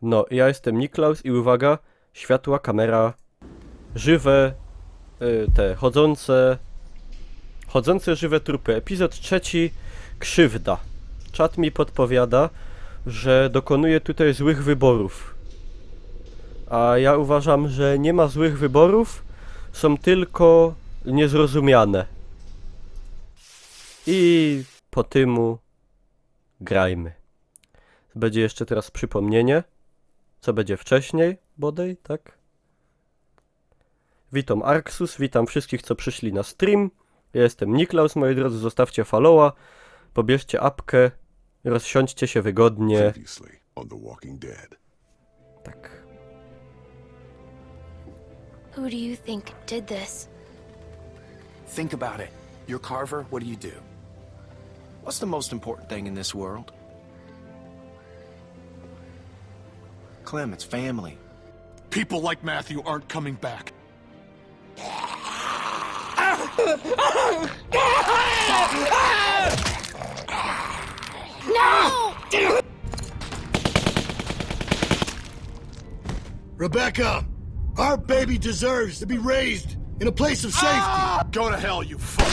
No, ja jestem Niklaus i uwaga, światła, kamera, żywe, chodzące żywe trupy. Epizod 3, krzywda. Czat mi podpowiada, że dokonuję tutaj złych wyborów. A ja uważam, że nie ma złych wyborów, są tylko niezrozumiane. I po tymu grajmy. Będzie jeszcze teraz przypomnienie, co będzie wcześniej, bodaj, tak? Witam Arxus, witam wszystkich, co przyszli na stream. Ja jestem Niklaus, moi drodzy, zostawcie followa, pobierzcie apkę, rozsiądźcie się wygodnie. Tak. Who do you think did this? Think about it. You're Carver, what do you do? What's the most important thing in this world? Clem, it's family. People like Matthew aren't coming back. No! Rebecca, our baby deserves to be raised in a place of safety. Go to hell, you fuck.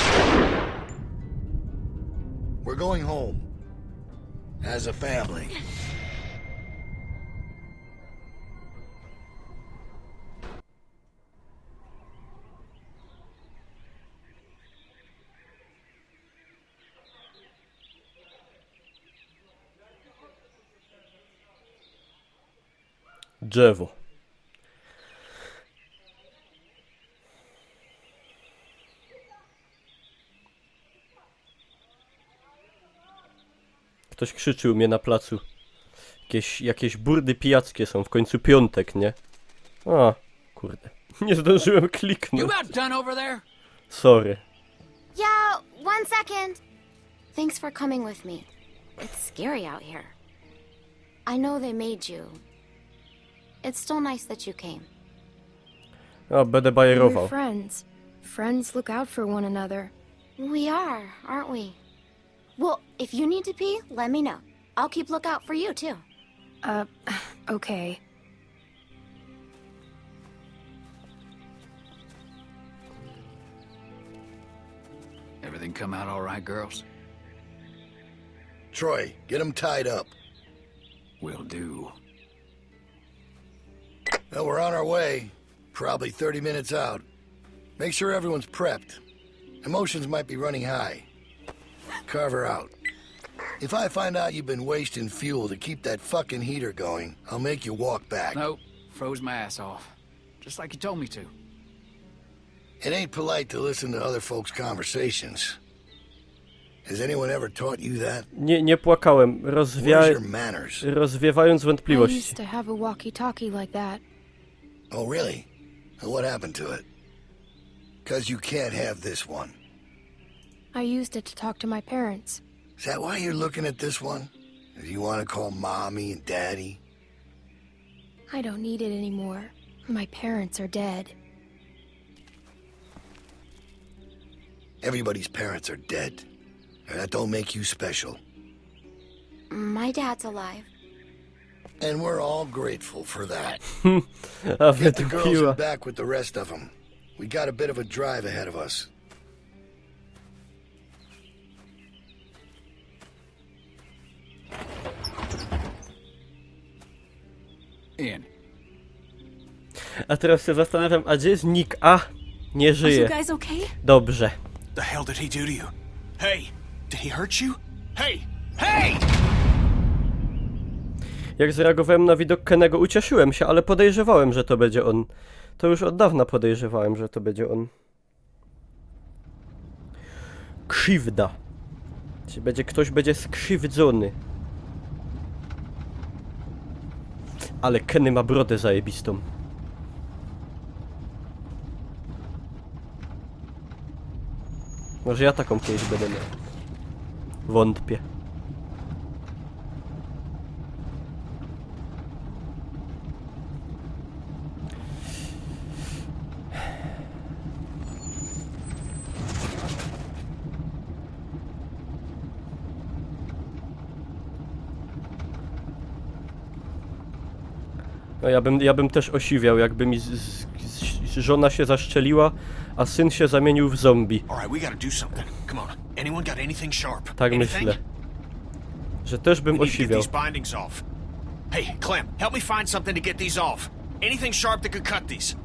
We're going home. As a family. Drzewo. Ktoś krzyczy u mnie na placu. Jakieś burdy pijackie są, w końcu piątek, nie? A, kurde. Nie zdążyłem kliknąć. You about done over there? Sorry. Yeah, 1 second. Thanks for coming with me. It's scary out here. I know they made you. It's still nice that you came. A, będę We're bajerował. friends. Friends look out for one another. We are, aren't we? Well, if you need to pee, let me know. I'll keep lookout for you, too. Okay. Everything come out all right, girls? Troy, get him tied up. Will do. Well, we're on our way. Probably 30 minutes out. Make sure everyone's prepped. Emotions might be running high. Carver out. If I find out you've been wasting fuel to keep that fucking heater going, I'll make you walk back. Nope. Froze my ass off. Just like you told me to. It ain't polite to listen to other folks' conversations. Has anyone ever taught you that? Nie płakałem, Where's your manners? rozwiewając I wątpliwości. used to have a walkie-talkie like that. Oh, really? And what happened to it? 'Cause you can't have this one. I used it to talk to my parents. Is that why you're looking at this one? Do you want to call mommy and daddy? I don't need it anymore. My parents are dead. Everybody's parents are dead. And that don't make you special. My dad's alive. And we're all grateful for that. A Get the girls wydupiła. and back with the rest of them. We got a bit of a drive ahead of us. In. A teraz się zastanawiam, a gdzie jest Nick? A, nie Are you żyje. guys okay? Dobrze. The hell did he do to you? Hey, did he hurt you? Hey! Hey! Jak zareagowałem na widok Kennego, ucieszyłem się, ale podejrzewałem, że to będzie on. To już od dawna podejrzewałem, że to będzie on. Krzywda. Ktoś będzie skrzywdzony. Ale Kenny ma brodę zajebistą. Może ja taką kiedyś będę miał. Wątpię. No ja bym też osiwiał, jakby mi żona się zaszczeliła, a syn się zamienił w zombie. All right, we gotta do something. Come on. Anyone got anything sharp? Tak Anything? myślę. Że też bym We need to get osiwiał. these bindings off. Hey, Clem, help me find something to get these off. Anything sharp that could cut these.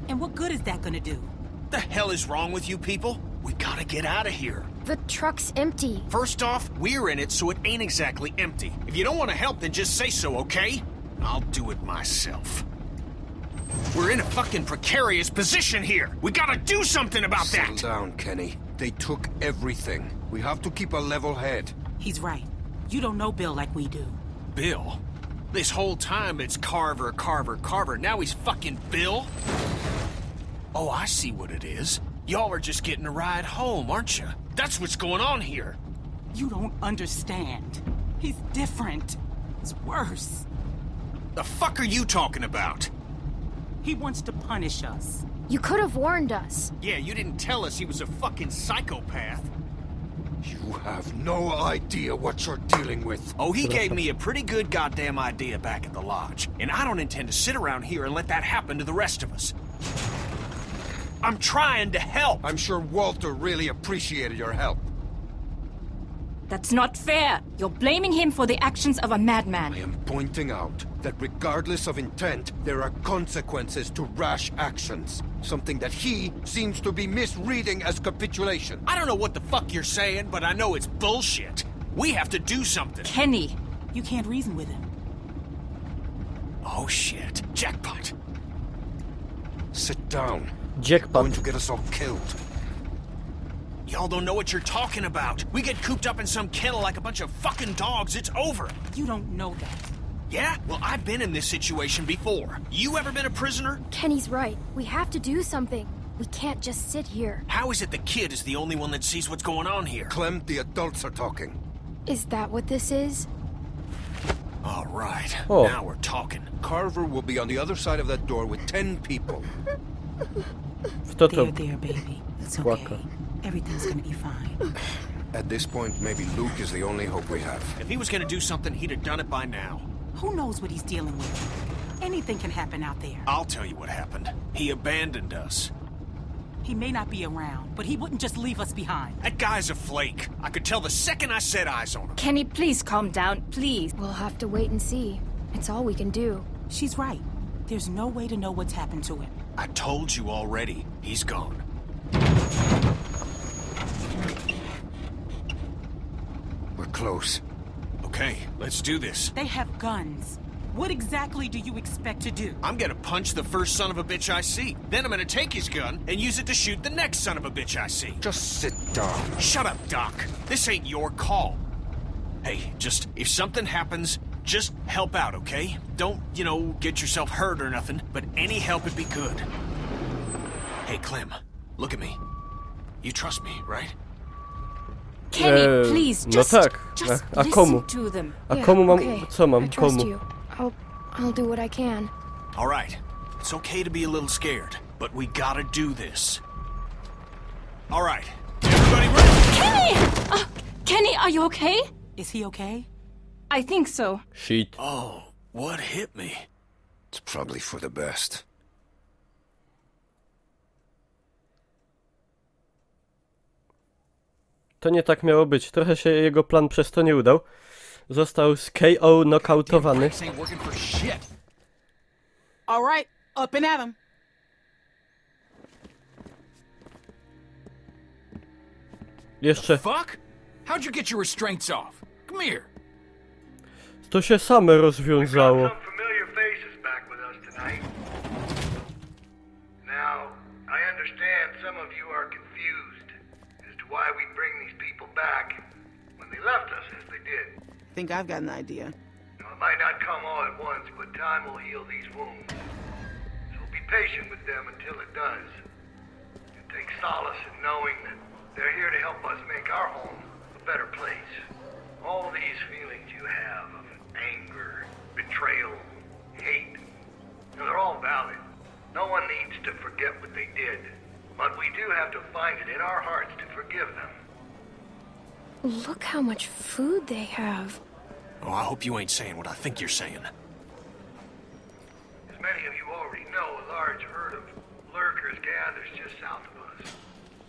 And what good is that gonna do? The hell is wrong with you people? We gotta get out of here. The truck's empty. First off, we're in it, so it ain't exactly empty. If you don't want to help, then just say so, okay? I'll do it myself. We're in a fucking precarious position here. We gotta do something about Settle that. down, Kenny. They took everything. We have to keep a level head. He's right. You don't know Bill like we do. Bill? This whole time it's Carver, Carver, Carver. Now he's fucking Bill? Oh, I see what it is. Y'all are just getting a ride home, aren't you? That's what's going on here. You don't understand. He's different. It's worse. The fuck are you talking about? He wants to punish us. You could have warned us. Yeah, you didn't tell us he was a fucking psychopath. You have no idea what you're dealing with. Oh, he gave me a pretty good goddamn idea back at the lodge. And I don't intend to sit around here and let that happen to the rest of us. I'm trying to help. I'm sure Walter really appreciated your help. That's not fair. You're blaming him for the actions of a madman. I am pointing out that regardless of intent, there are consequences to rash actions. Something that he seems to be misreading as capitulation. I don't know what the fuck you're saying, but I know it's bullshit. We have to do something. Kenny, You can't reason with him. Oh shit. Jackpot. Sit down. Jackpot. Going to get us all killed. Y'all don't know what you're talking about. We get cooped up in some kennel like a bunch of fucking dogs, it's over. You don't know that. Yeah? Well, I've been in this situation before. You ever been a prisoner? Kenny's right. We have to do something. We can't just sit here. How is it the kid is the only one that sees what's going on here? Clem, the adults are talking. Is that what this is? All right. Oh. Now we're talking. Carver will be on the other side of that door with 10 people. Kto to? There, baby. It's okay. Płaka. Everything's gonna be fine. At this point, maybe Luke is the only hope we have. If he was gonna do something, he'd have done it by now. Who knows what he's dealing with? Anything can happen out there. I'll tell you what happened. He abandoned us. He may not be around, but he wouldn't just leave us behind. That guy's a flake. I could tell the second I set eyes on him. Kenny, please calm down, please. We'll have to wait and see. It's all we can do. She's right. There's no way to know what's happened to him. I told you already. He's gone. We're close. Okay, let's do this. They have guns. What exactly do you expect to do? I'm gonna punch the first son of a bitch I see. Then I'm gonna take his gun and use it to shoot the next son of a bitch I see. Just sit down. Shut up, Doc. This ain't your call. Hey, just, if something happens, just help out, okay? Don't, get yourself hurt or nothing, but any help would be good. Hey, Clem, look at me. You trust me, right? Kenny, please, no just, tak. just A listen komu? to them. A Yeah, komu mam... okay. Co mam? I trust Komu? you. I'll do what I can. All right. It's okay to be a little scared, but we gotta do this. All right. Everybody ready? Kenny! Kenny, are you okay? Is he okay? I think so. Shit. Oh, what hit me? It's probably for the best. To nie tak miało być. Trochę się jego plan przez to nie udał. Został z KO nokautowany. This ain't working for shit. All right, up and at him. Jeszcze Fuck? How'd you get your restraints off? Come here. to się same rozwiązało. Some familiar faces back with us tonight. Now, I understand some of you are confused as to why we bring these people back when they left us as they did. Think I've got an idea. Now, it might not come all at once, but time will heal these wounds. So be patient with them until it does. And take solace in knowing that they're here to help us make our home a better place. All these feelings you have of anger, betrayal, hate, they're all valid. No one needs to forget what they did. But we do have to find it in our hearts to forgive them. Look how much food they have. Oh, I hope you ain't saying what I think you're saying.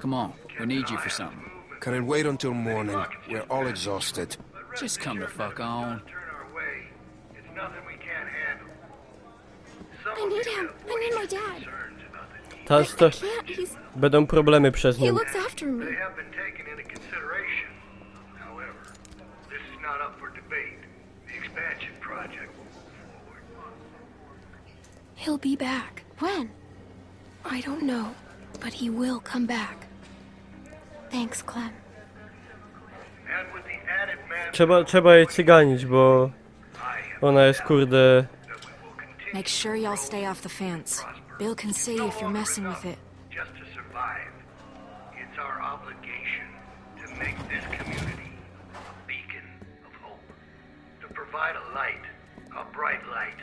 Come on, we need you for something. Can it wait until morning? We're all exhausted. Just come the fuck on. I need him. I need my dad. Teraz to I can't. będą problemy przez He nią. looks after me. They have been taken into consideration. However, this is not up for debate. The expansion project will move forward. He'll be back. When? I don't know, but he will come back. Thanks, Clem. And with the added Trzeba jej cyganić, bo ona jest kurde... Make sure y'all stay off the fence. Bill can see if you're messing with it. just to survive. It's our obligation to make this community a beacon of hope. To provide a light, a bright light,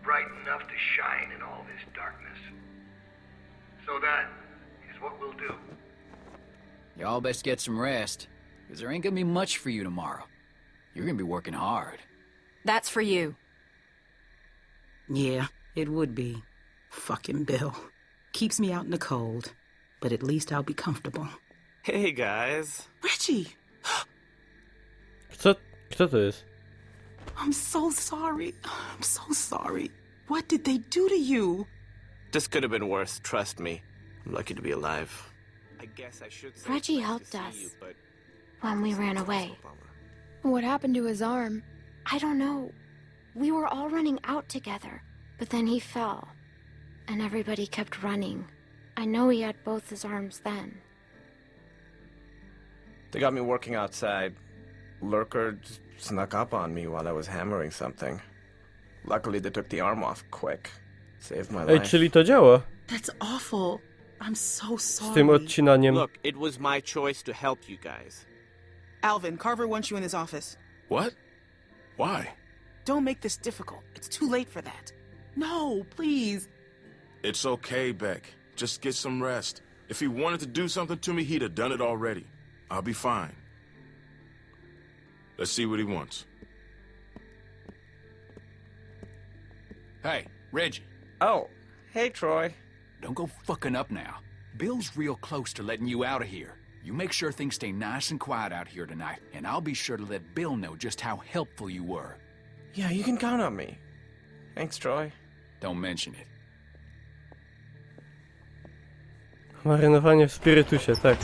bright enough to shine in all this darkness. So that is what we'll do. Y'all best get some rest, because there ain't gonna be much for you tomorrow. You're gonna be working hard. That's for you. Yeah, it would be. Fucking Bill. Keeps me out in the cold, but at least I'll be comfortable. Hey, guys. Reggie! Kto to jest? I'm so sorry. I'm so sorry. What did they do to you? This could have been worse, trust me. I'm lucky to be alive. I guess I should say Reggie it's nice helped to see us you, but when we ran away. What happened to his arm? I don't know. We were all running out together, but then he fell. And everybody kept running. I know he had both his arms then. They got me working outside. Lurker snuck up on me while I was hammering something. Luckily, they took the arm off quick. Saved my Ej, life. czyli to działa That's awful. I'm so z sorry. tym odcinaniem. Look, it was my choice to help you guys. Alvin, Carver wants you in his office. What? Why? Don't make this difficult. It's too late for that. No, please. It's okay, Beck. Just get some rest. If he wanted to do something to me, he'd have done it already. I'll be fine. Let's see what he wants. Hey, Reggie. Oh, hey, Troy. Don't go fucking up now. Bill's real close to letting you out of here. You make sure things stay nice and quiet out here tonight, and I'll be sure to let Bill know just how helpful you were. Yeah, you can count on me. Thanks, Troy. Don't mention it. Marynowanie w spirytusie, tak.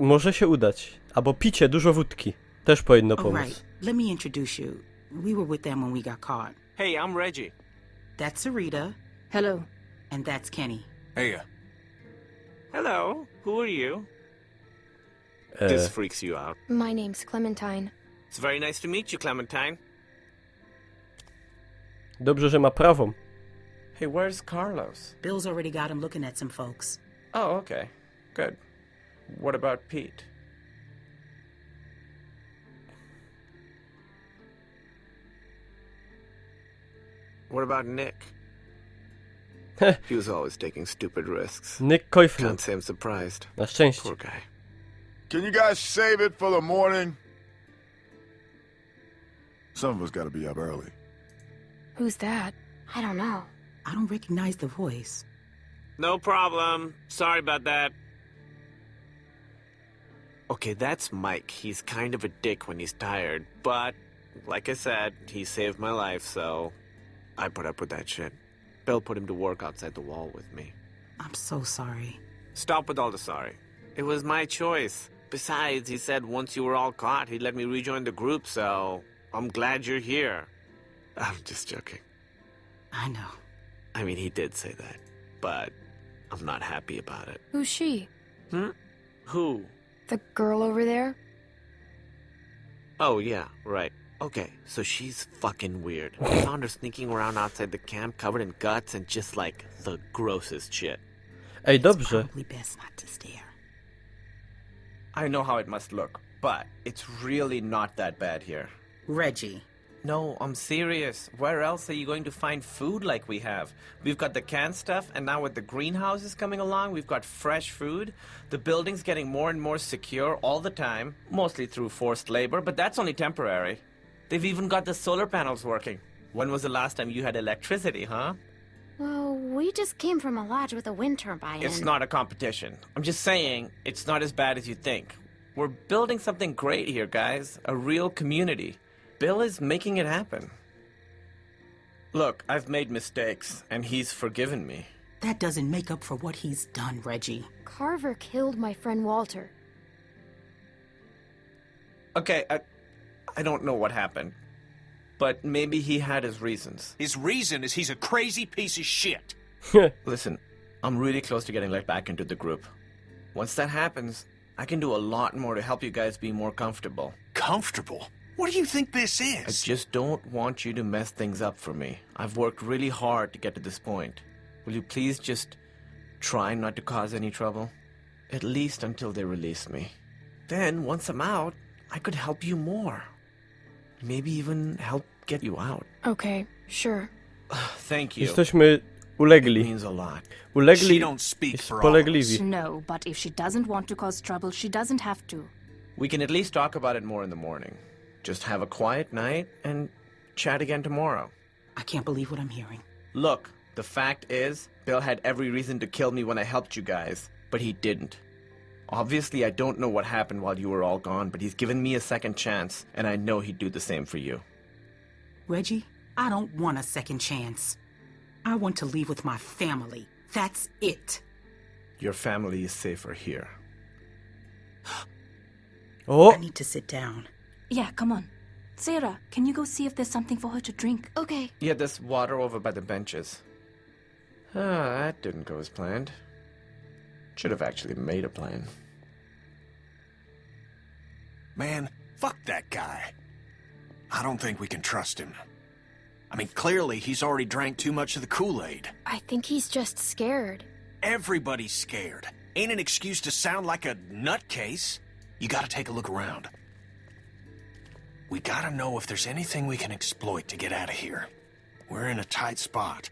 Może się udać. Albo picie, dużo wódki. Też powinno All pomóc. right, let me introduce you. We were with them when we got caught. Hey, I'm Reggie. That's Sarita. Hello. And that's Kenny. Hey, Hello. Who are you? This freaks you out. My name's Clementine. It's very nice to meet you, Clementine. Dobrze, że ma prawą. Hey, where's Carlos? Bill's already got him looking at some folks. Oh, okay. Good. What about Pete? What about Nick? He was always taking stupid risks. Nick Koifman. Can't say I'm surprised. Na szczęście. Poor guy. can you guys save it for the morning? Some of us gotta be up early. Who's that? I don't know. I don't recognize the voice. No problem. Sorry about that. Okay, that's Mike. He's kind of a dick when he's tired, but like I said, he saved my life, so I put up with that shit. Bill put him to work outside the wall with me. I'm so sorry. Stop with all the sorry. It was my choice. Besides, he said once you were all caught, he'd let me rejoin the group, so I'm glad you're here. I'm just joking. I know. I mean, he did say that, but I'm not happy about it. Who's she? Who? The girl over there? Oh, yeah, right. Okay, so she's fucking weird. I found her sneaking around outside the camp covered in guts and just like the grossest shit. Ej, dobrze. Probably best not to stare. I know how it must look, but it's really not that bad here. Reggie. No, I'm serious. Where else are you going to find food like we have? We've got the canned stuff, and now with the greenhouses coming along, we've got fresh food. The building's getting more and more secure all the time, mostly through forced labor, but that's only temporary. They've even got the solar panels working. When was the last time you had electricity, huh? Well, we just came from a lodge with a wind turbine. It's and- not a competition. I'm just saying, it's not as bad as you think. We're building something great here, guys. A real community. Bill is making it happen. Look, I've made mistakes, and he's forgiven me. That doesn't make up for what he's done, Reggie. Carver killed my friend Walter. Okay, I don't know what happened. But maybe he had his reasons. His reason is he's a crazy piece of shit. Listen, I'm really close to getting let back into the group. Once that happens, I can do a lot more to help you guys be more comfortable. Comfortable? What do you think this I is? just don't want you to mess things up for me. I've worked really hard to get to this point. Will you please just try not to cause any trouble? At least until they release me. Then, once I'm out, I could help you more. Maybe even help get you out. Okay, sure. Thank you. Jesteśmy ulegli. It means a lot. Ulegli She don't speak i for all of spolegliwi. No, but if she doesn't want to cause trouble, she doesn't have to. We can at least talk about it more in the morning. Just have a quiet night and chat again tomorrow. I can't believe what I'm hearing. Look, the fact is, Bill had every reason to kill me when I helped you guys, but he didn't. Obviously, I don't know what happened while you were all gone, but he's given me a second chance, and I know he'd do the same for you. Reggie, I don't want a second chance. I want to leave with my family. That's it. Your family is safer here. I need to sit down. Yeah, come on. Sarah, can you go see if there's something for her to drink? Okay. Yeah, there's water over by the benches. Ah, that didn't go as planned. Should have actually made a plan. Man, fuck that guy. I don't think we can trust him. I mean, clearly he's already drank too much of the Kool-Aid. I think he's just scared. Everybody's scared. Ain't an excuse to sound like a nutcase. You gotta take a look around. We gotta know if there's anything we can exploit to get out of here. We're in a tight spot.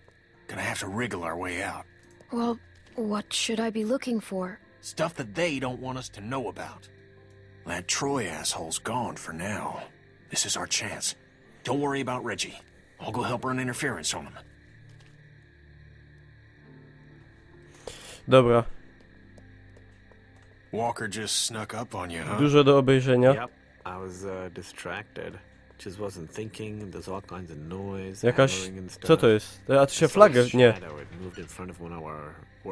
Gonna have to wriggle our way out. Well, what should I be looking for? Stuff that they don't want us to know about. That Troy asshole's gone for now. This is our chance. Don't worry about Reggie. I'll go help run interference on him. Dobra, Walker just snuck up on you, huh? dużo do obejrzenia. Yep, I was distracted. Just wasn't thinking. There's all kinds of noise, Jakaś... hammering and stuff. Co to jest? A ty się flagę... Nie.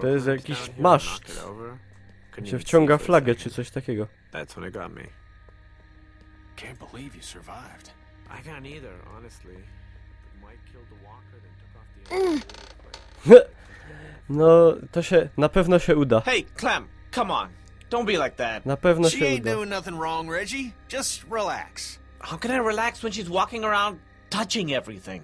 To jest jakiś maszt. Się wciąga flagę czy coś takiego. That's when it got me. Can't believe you survived. I can't either, honestly. Mike killed the walker, then took off the No, to się... Na pewno się uda. Hey, Clem, come on. Don't be like that. Na pewno She się ain't uda. doing nothing wrong, Reggie. Just relax. How can I relax when she's walking around touching everything?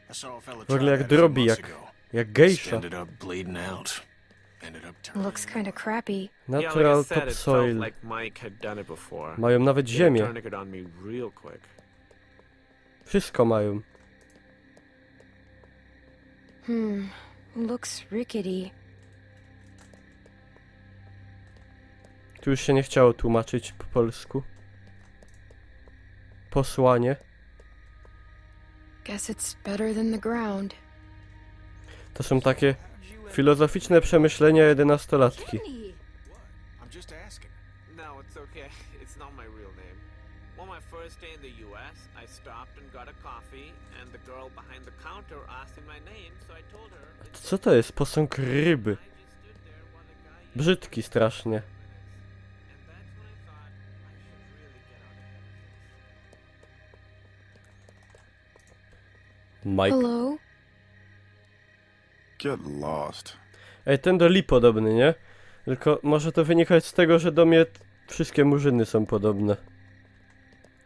I saw a fella W ogóle try jak that a few drobi, months jak... ago. Jak Just gejsza. ended up bleeding out. Ended up turning. Looks kinda crappy. Natural yeah, like I said, it topsoil. felt like Mike had done it before. Mają nawet They're ziemię. turning it on me real quick. Wszystko mają. Looks rickety. Tu już się nie chciało tłumaczyć po polsku. Posłanie. Guess it's better than the ground. To są takie filozoficzne przemyślenia 11-latki. I'm just asking. No, it's okay. It's not my real name. On my first day in the US, I stopped and got a coffee, and the girl behind the counter asked me my name, so I told her. Co to jest? Posąg ryby. Brzydki strasznie. Mike. Hello? Get lost. Ej, ten do Lee podobny, nie? Tylko może to wynikać z tego, że do mnie wszystkie murzyny są podobne.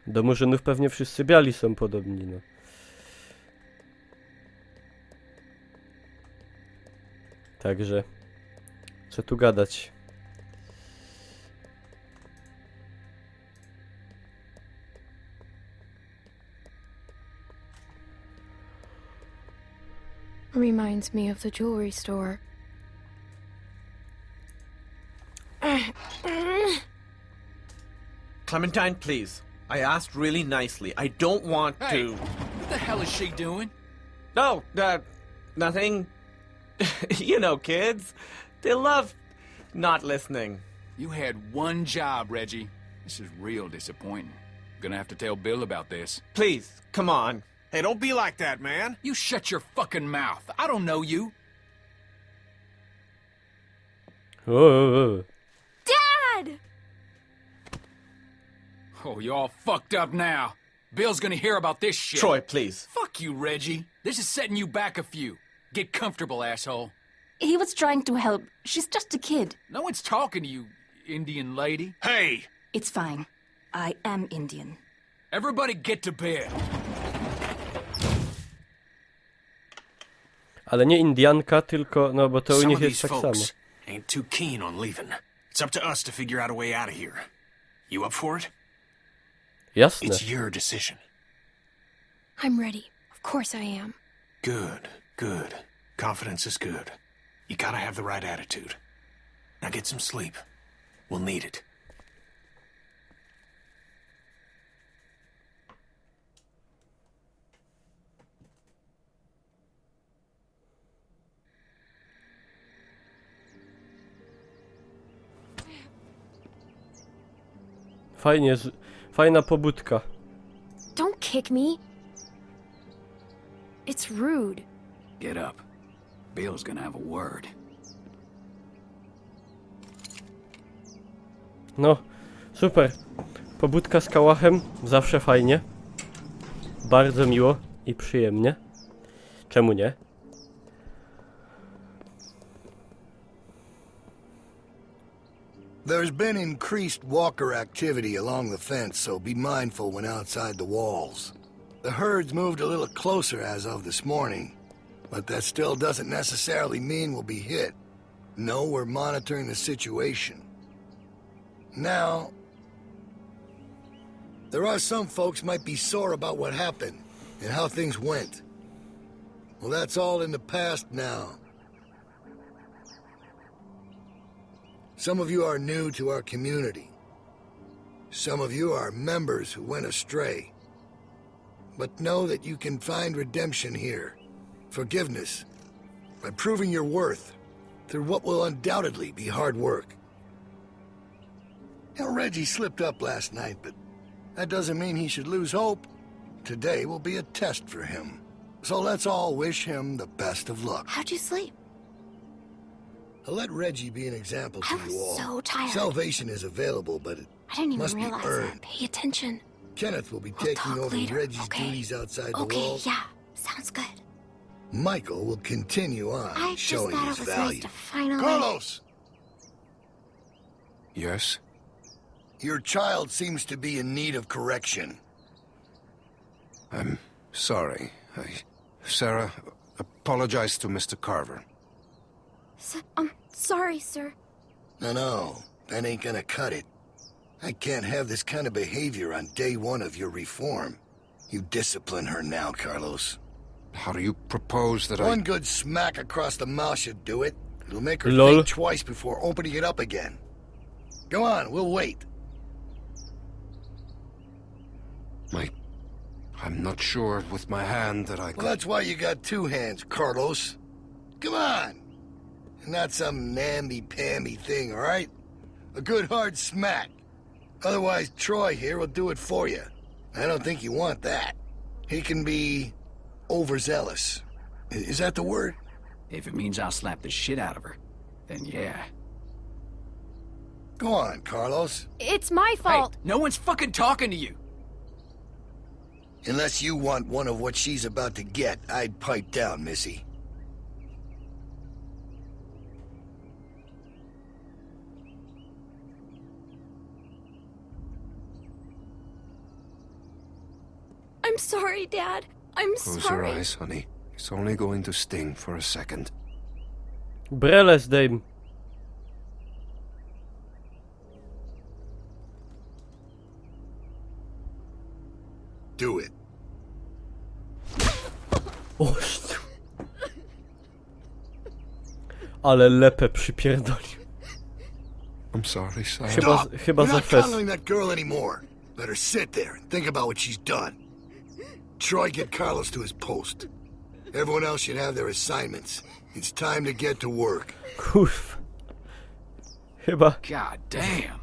Do murzynów pewnie wszyscy biali są podobni, no. Także... Co tu gadać? Reminds me of the jewelry store. Clementine, please. I asked really nicely. I don't want Hey, to... what the hell is she doing? No, nothing. You know, kids. They love not listening. You had one job, Reggie. This is real disappointing. Gonna have to tell Bill about this. Please, come on. Hey, don't be like that, man. You shut your fucking mouth. I don't know you. O. Dad! Oh, you all fucked up now. Bill's gonna hear about this shit. Troy, please. Fuck you, Reggie. This is setting you back a few. Get comfortable, asshole. He was trying to help. She's just a kid. No one's talking to you, Indian lady. Hey! It's fine. I am Indian. Everybody get to bed. Ale nie Indianka, tylko, no bo to u Some nich of jest these tak samo. folks ain't too keen on leaving. It's up to us to figure out a way out of here. You up for it? Jasne. It's your decision. I'm ready. Of course I am. Good, good. Confidence is good. You gotta have the right attitude. Now get some sleep. We'll need it. Fajnie, fajna pobudka. Don't kick me. It's rude. Get up. Bill's gonna have a word. No, super. Pobudka z kałachem, zawsze fajnie. Bardzo miło i przyjemnie. Czemu nie? There's been increased walker activity along the fence, so be mindful when outside the walls. The herd's moved a little closer as of this morning, but that still doesn't necessarily mean we'll be hit. No, we're monitoring the situation. Now, there are some folks might be sore about what happened and how things went. Well, that's all in the past now. Some of you are new to our community. Some of you are members who went astray. But know that you can find redemption here, forgiveness, by proving your worth through what will undoubtedly be hard work. Now, Reggie slipped up last night, but that doesn't mean he should lose hope. Today will be a test for him. So let's all wish him the best of luck. How'd you sleep? I'll let Reggie be an example to I you all. was so tired. Salvation is available, but it I didn't even must be realize earned. that. Pay attention. Kenneth will be We'll taking talk over later, Reggie's okay? duties outside the Okay, walls. yeah. Sounds good. Michael will continue on I just showing thought his it was value. nice to finally... Carlos! Yes? Your child seems to be in need of correction. I'm sorry. Sarah, apologize to Mr. Carver. Sorry, sir. No, that ain't gonna cut it. I can't have this kind of behavior on day one of your reform. You discipline her now, Carlos. How do you propose that One good smack across the mouth should do it. It'll make her Lol. think twice before opening it up again. Go on, we'll wait. I'm not sure with my hand that I Well, could... that's why you got two hands, Carlos. Come on. Not some namby-pamby thing, all right? A good hard smack. Otherwise, Troy here will do it for you. I don't think you want that. He can be overzealous. Is that the word? If it means I'll slap the shit out of her, then yeah. Go on, Carlos. It's my fault. Hey, no one's fucking talking to you. Unless you want one of what she's about to get, I'd pipe down, Missy. I'm sorry, Dad. I'm Close your sorry. eyes, honey. It's only going to sting for a second. Brele zdejm. Do it. Oż. Ale lepę przypierdolił. I'm sorry, Sam. Stop! chyba You're za not fest. coddling that girl anymore. Let her sit there and think about what she's done. Troy, get Carlos to his post. Everyone else should have their assignments. It's time to get to work. Kurwa. Chyba... God damn.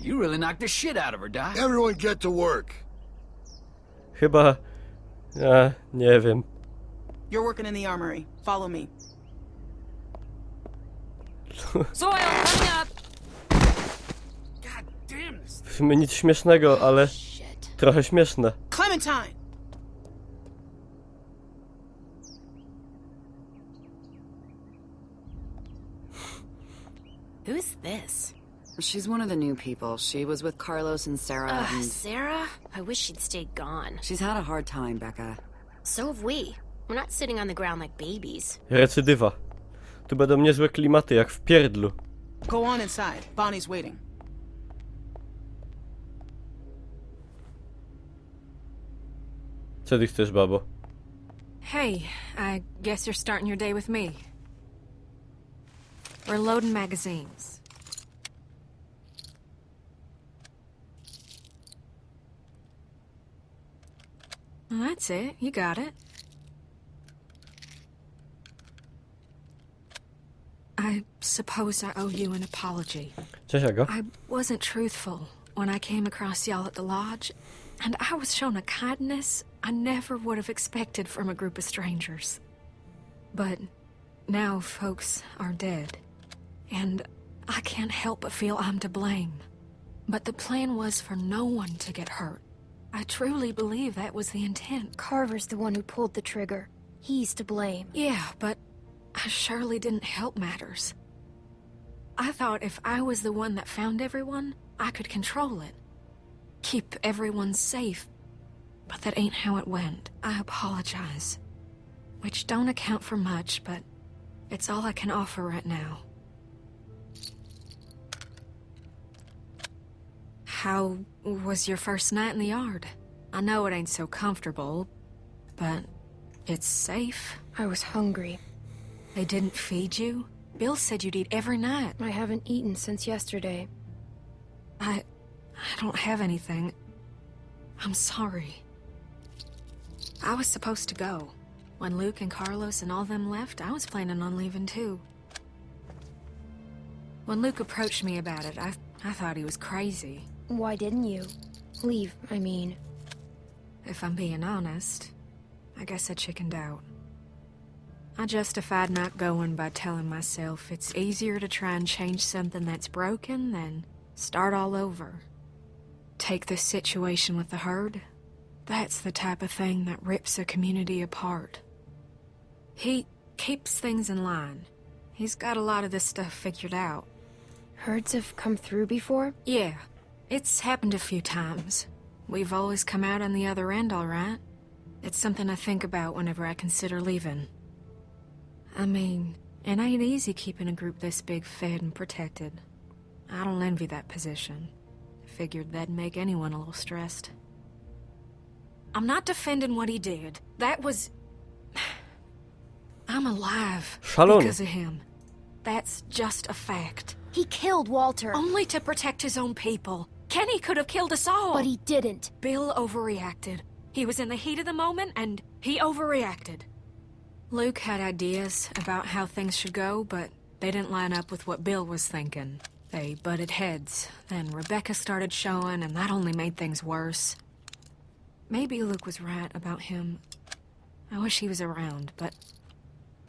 You really knocked the shit out of her, Doc. Everyone get to work. Chyba... nie wiem. You're working in the armory. Follow me. Soil, coming up! God damn this. W sumie nic śmiesznego, ale... trochę śmieszne. Clementine! Who's this? She's one of the new people. She was with Carlos and Sarah and... Sarah? I wish she'd stayed gone. She's had a hard time, Becca. So have we. We're not sitting on the ground like babies. Recydywa. Tu będą niezłe klimaty, jak w pierdlu. Go on inside. Bonnie's waiting. Co ty chcesz, babo? Hey, I guess you're starting your day with me. We're loading magazines. Well, that's it. You got it. I suppose I owe you an apology. Cześć, Aga. I wasn't truthful when I came across y'all at the lodge, and I was shown a kindness I never would have expected from a group of strangers. But now folks are dead, and I can't help but feel I'm to blame. But the plan was for no one to get hurt. I truly believe that was the intent. Carver's the one who pulled the trigger. He's to blame. Yeah, but I surely didn't help matters. I thought if I was the one that found everyone, I could control it. Keep everyone safe. But that ain't how it went. I apologize. Which don't account for much, but it's all I can offer right now. How was your first night in the yard? I know it ain't so comfortable, but it's safe. I was hungry. They didn't feed you? Bill said you'd eat every night. I haven't eaten since yesterday. I don't have anything. I'm sorry. I was supposed to go. When Luke and Carlos and all them left, I was planning on leaving too. When Luke approached me about it, I thought he was crazy. Why didn't you? Leave, I mean. If I'm being honest, I guess I chickened out. I justified not going by telling myself it's easier to try and change something that's broken than start all over. Take this situation with the herd. That's the type of thing that rips a community apart. He keeps things in line. He's got a lot of this stuff figured out. Herds have come through before? Yeah, it's happened a few times. We've always come out on the other end all right. It's something I think about whenever I consider leaving. I mean, it ain't easy keeping a group this big fed and protected. I don't envy that position. Figured that'd make anyone a little stressed. I'm not defending what he did. That was... I'm alive Szalony. because of him. That's just a fact. He killed Walter. Only to protect his own people. Kenny could have killed us all. But he didn't. Bill overreacted. He was in the heat of the moment, and he overreacted. Luke had ideas about how things should go, but they didn't line up with what Bill was thinking. They butted heads. Then Rebecca started showing, and that only made things worse. Maybe Luke was right about him. I wish he was around, but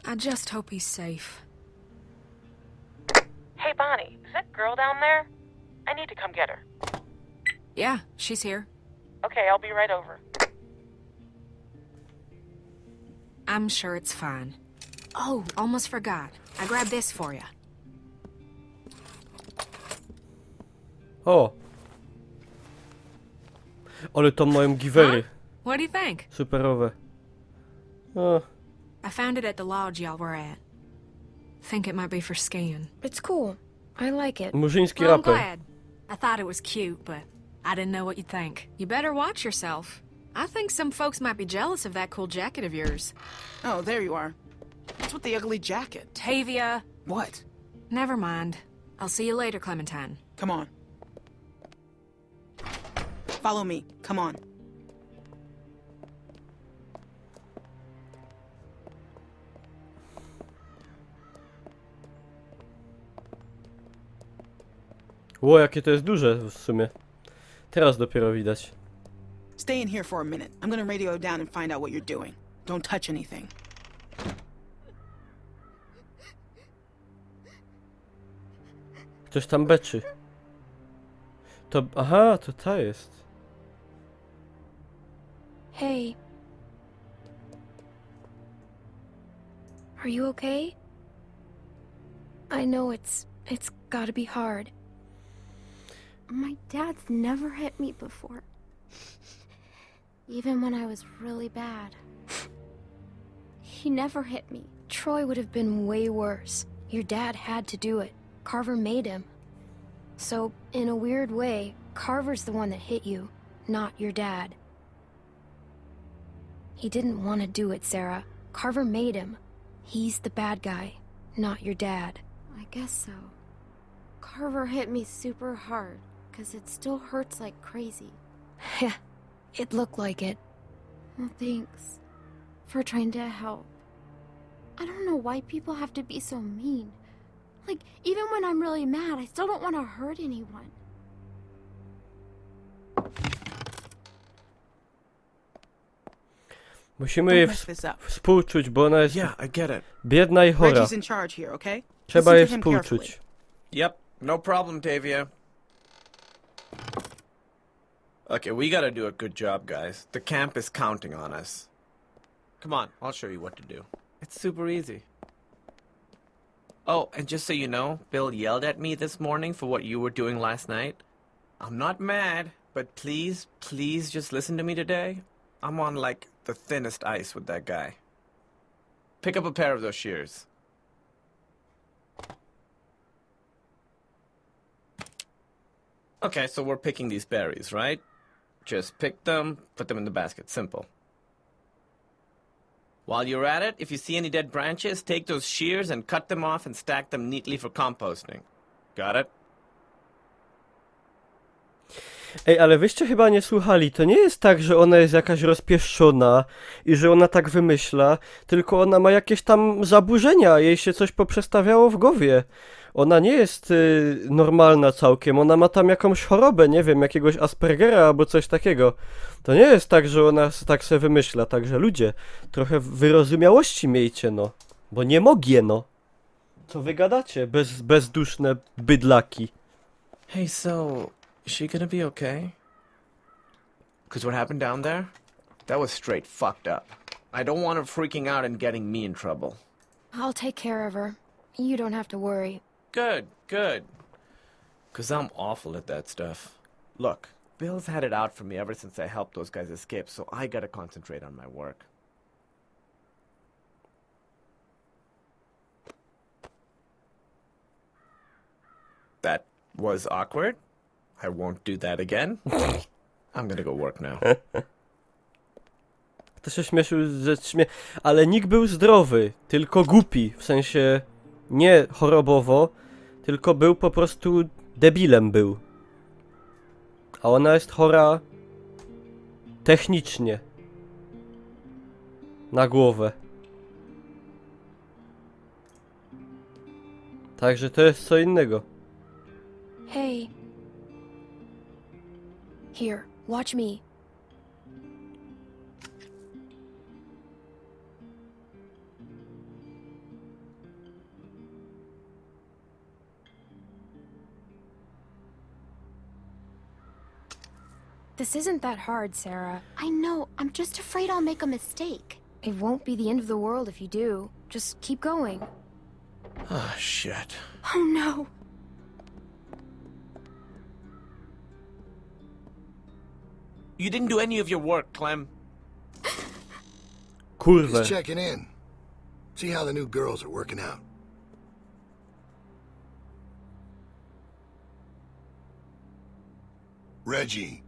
I just hope he's safe. Hey, Bonnie, is that girl down there? I need to come get her. Yeah, she's here. Okay, I'll be right over. I'm sure it's fine. Oh, almost forgot. I grabbed this for you. O! Ale tam mają giwery. What do you think? Superowe. O, I found it at the lodge y'all were at. Think it might be for skiing. It's cool. I like it. murzyński Well, I'm raper. glad. I thought it was cute, but I didn't know what you'd think. You better watch yourself. I think some folks might be jealous of that cool jacket of yours. Oh, there you are. What's with the ugly jacket? Tavia. What? Never mind. I'll see you later, Clementine. Come on. Follow me. Come on. Ło, jakie to jest duże w sumie. Teraz dopiero widać. Stay in here for a minute. I'm gonna radio down and find out what you're doing. Don't touch anything. Ktoś tam beczy. To... Aha, to ta jest. Hey. Are you okay? I know it's gotta be hard. My dad's never hit me before. Even when I was really bad. He never hit me. Troy would have been way worse. Your dad had to do it. Carver made him. So, in a weird way, Carver's the one that hit you, not your dad. He didn't want to do it, Sarah. Carver made him. He's the bad guy, not your dad. I guess so. Carver hit me super hard, 'cause it still hurts like crazy. Yeah, it looked like it. Well, thanks for trying to help. I don't know why people have to be so mean. Like, even when I'm really mad, I still don't want to hurt anyone. Musimy jej współczuć, bo ona jest I get it. biedna i chora. Reggie's in charge here, okay? Trzeba Listen jej to him współczuć. carefully. Yep, no problem, Tavia. Okay, we gotta do a good job, guys. The camp is counting on us. Come on, I'll show you what to do. It's super easy. Oh, and just so you know, Bill yelled at me this morning for what you were doing last night. I'm not mad, but please, please just listen to me today. I'm on, like, the thinnest ice with that guy. Pick up a pair of those shears. Okay, so we're picking these berries, right? Just pick them, put them in the basket. Simple. While you're at it, if you see any dead branches, take those shears and cut them off and stack them neatly for composting. Got it? Ej, ale wyście chyba nie słuchali, to nie jest tak, że ona jest jakaś rozpieszczona i że ona tak wymyśla, tylko ona ma jakieś tam zaburzenia, jej się coś poprzestawiało w głowie. Ona nie jest normalna całkiem, ona ma tam jakąś chorobę, nie wiem, jakiegoś Aspergera albo coś takiego. To nie jest tak, że ona tak se wymyśla, także ludzie, trochę wyrozumiałości miejcie, no. Bo nie mogę, no. Co wy gadacie, bezduszne bydlaki. Hey, so, is she gonna be okay? Because what happened down there? That was straight fucked up. I don't want her freaking out and getting me in trouble. I'll take care of her. You don't have to worry. Good, good. Because I'm awful at that stuff. Look, Bill's had it out for me ever since I helped those guys escape, so I gotta concentrate on my work. That was awkward. I won't do that again. I'm gonna go work now. To się śmieszył, ale Nick był zdrowy, tylko głupi, w sensie nie chorobowo, tylko był po prostu debilem był. A ona jest chora technicznie. Na głowę. Także to jest co innego. Hey. Here, watch me. This isn't that hard, Sarah. I know, I'm just afraid I'll make a mistake. It won't be the end of the world if you do. Just keep going. Oh, shit. Oh no. You didn't do any of your work, Clem. Kurwa. Just checking in. See how the new girls are working out. Reggie.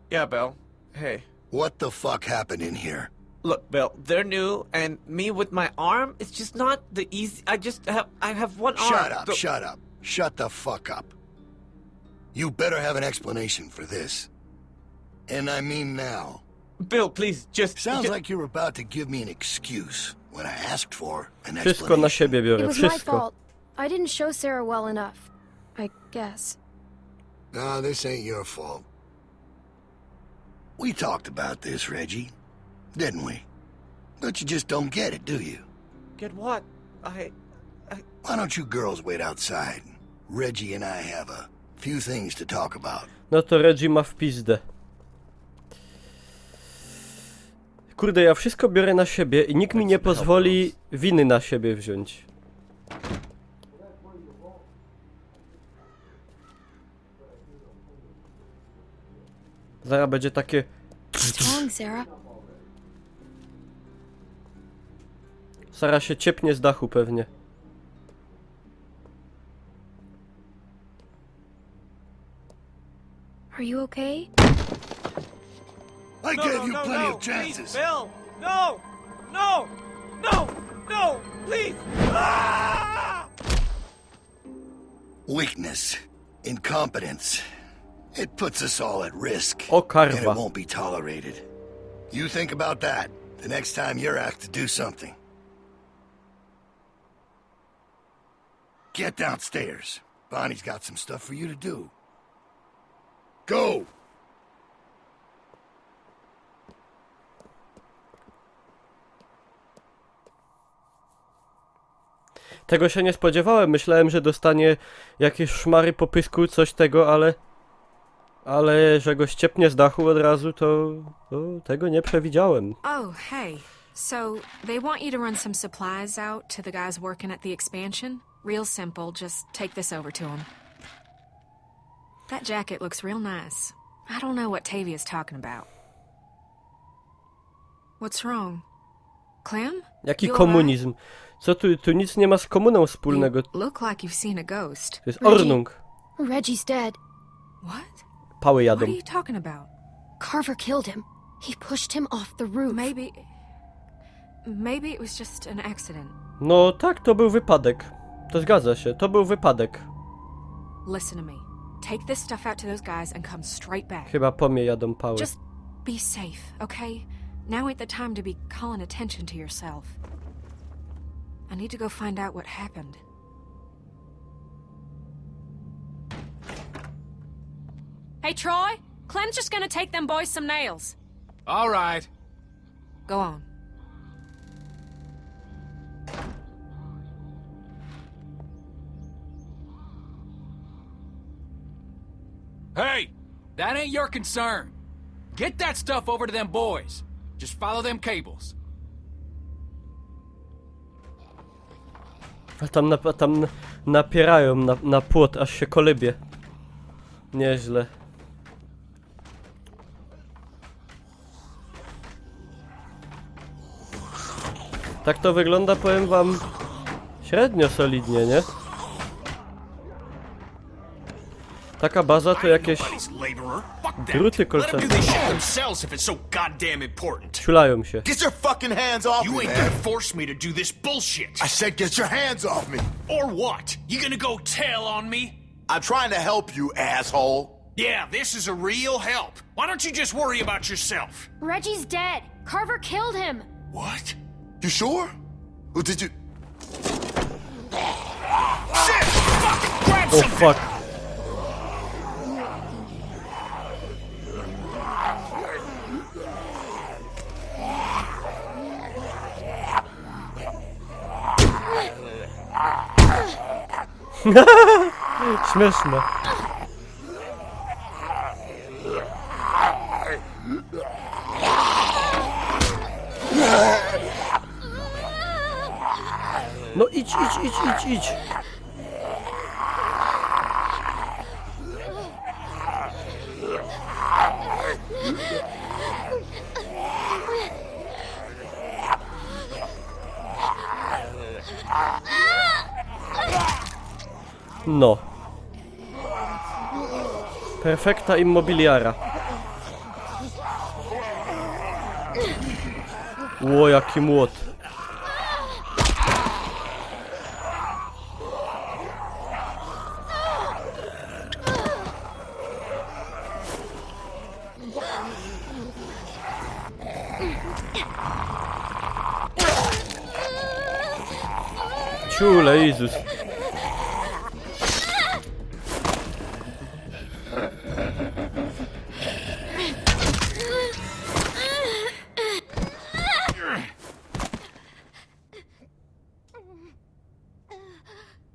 Yeah, Bill. Hey. What the fuck happened in here? Look, Bill, they're new, and me with my arm, it's just not the easy... I have one arm. Shut up, shut up. shut the fuck up. You better have an explanation for this. And I mean now. Bill, please, just... Sounds like you're about to give me an excuse when I asked for an Wszystko na siebie It biorę, was my wszystko. fault. I didn't show Sarah well enough. I guess. No, this ain't your fault. We talked about this, Reggie. Didn't we? But you just don't get it, do you? Get what? Why don't you girls wait outside? Reggie and I have a few things to talk about. No to Reggie ma w pizdę. Kurde, ja wszystko biorę na siebie i nikt mi nie pozwoli winy na siebie wziąć. Zaraz będzie takie... What's wrong, Sarah? Sara się ciepnie z dachu pewnie. Are you okay? I gave you plenty of chances. Please, Bill! No! No! No! No! Please! Ah! Weakness, incompetence. It puts us all at risk. O And it karwa. won't be tolerated. You think about that the next time you're asked to do something. Get downstairs. Bonnie's got some stuff for you to do. Go! Tego się nie spodziewałem. Myślałem, że dostanie jakieś szmary po pysku, coś tego, ale... Ale że go ściepnie z dachu od razu, to tego nie przewidziałem. Oh, hey. So, they want you to run some supplies out to the guys working at the expansion? Real simple, just take this over to them. That jacket looks real nice. I don't know what Tavia's talking about. What's wrong? Clem? Jaki You alright? komunizm? Co tu nic nie ma z komuną wspólnego. Look like you've seen a ghost. To jest Ornung. Reggie's dead. What? Pały What jadą. are you talking about? Carver killed him. He pushed him off the roof. Maybe it was just an accident. No tak, to był wypadek. To zgadza się, to był wypadek. Listen to me. Take this stuff out to those guys and come straight back. Chyba po mnie jadą pały. Just be safe, okay? Now ain't the time to be calling attention to yourself. I need to go find out what happened. Hey, Troy! Clem's just gonna take them boys some nails. All right. Go on. Hey! That ain't your concern. Get that stuff over to them boys. Just follow them cables. A tam napierają na płot, aż się kolebie. Nieźle. Tak to wygląda, powiem wam, średnio solidnie, nie? Taka baza to jakieś druty kolczate. Ciulają się. Get your fucking hands off me, man. You ain't gonna force me to do this bullshit. I said get your hands off me. Or what? You gonna go tell on me? I'm trying to help you, asshole. Yeah, this is a real help. Why don't you just worry about yourself? Reggie's dead. Carver killed him. What? You sure? Or did you... Shit! Fuck! Grab Oh something! fuck. Śmieszne. No idź. No. Perfekta immobiliara. Ło, jaki młot. Ciule, Jezus.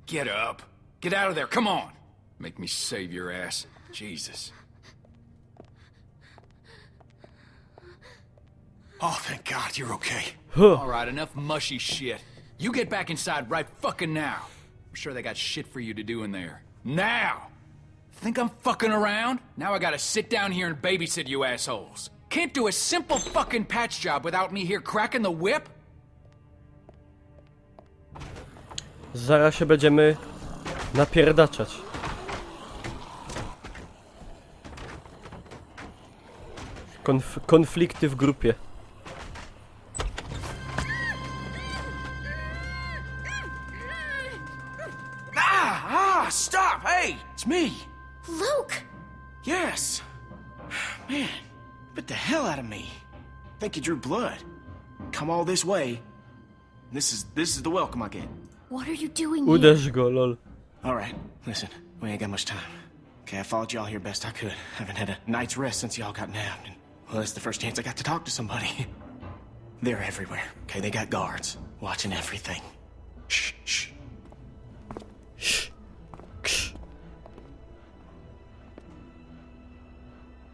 Get up. Get out of there, come on. Make me save your ass. Jesus. Oh, thank God you're okay. All right, enough mushy shit. You get back inside right fucking now. I'm sure they got shit for you to do in there. Now! Think I'm fucking around? Now I gotta sit down here and babysit you assholes. Can't do a simple fucking patch job without me here cracking the whip? Zaraz się będziemy napierdaczać. Konflikty w grupie. Stop! Hey, it's me. Luke! Yes. Man, bit the hell out of me. Think you drew blood. Come all this way. This is the welcome I get. What are you doing here? Uderz go, lol. All right, listen, we ain't got much time. Okay, I followed y'all here best I could. Haven't had a night's rest since y'all got nabbed, and well, that's the first chance I got to talk to somebody. They're everywhere. Okay, they got guards watching everything. Shh, shh. Shh. Ksz.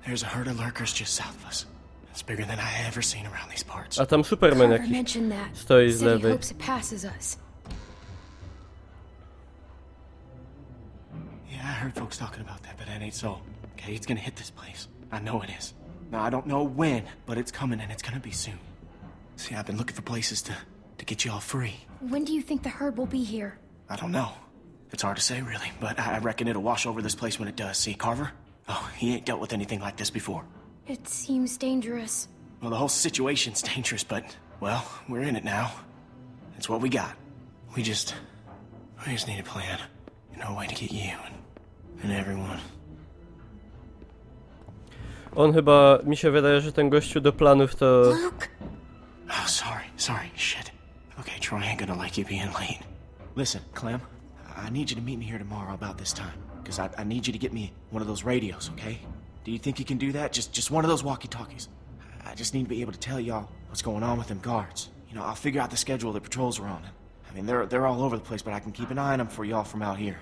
There's a herd of lurkers just south of us. It's bigger than I ever seen around these parts. A tam Superman Carver jakiś mentioned that. stoi z Said he lewej. hopes it passes us. Yeah, I heard folks talking about that, but that ain't so. Okay, it's gonna hit this place. I know it is. Now, I don't know when, but it's coming and it's gonna be soon. See, I've been looking for places to get you all free. When do you think the herd will be here? I don't know. It's hard to say, really, but I reckon it'll wash over this place when it does. See, Carver? Oh, he ain't dealt with anything like this before. It seems dangerous. Well, the whole situation's dangerous, but, well, we're in it now. It's what we got. We just need a plan. You know, a way to get you and everyone. On chyba, mi się wydaje, że ten gościu do planów to... Luke! Oh, sorry, shit. Okay, Troy ain't gonna like you being late. Listen, Clem, I need you to meet me here tomorrow about this time. Because I need you to get me one of those radios, okay? Do you think you can do that? Just one of those walkie-talkies. I just need to be able to tell y'all what's going on with them guards. You know, I'll figure out the schedule the patrols are on. I mean, they're all over the place, but I can keep an eye on them for y'all from out here.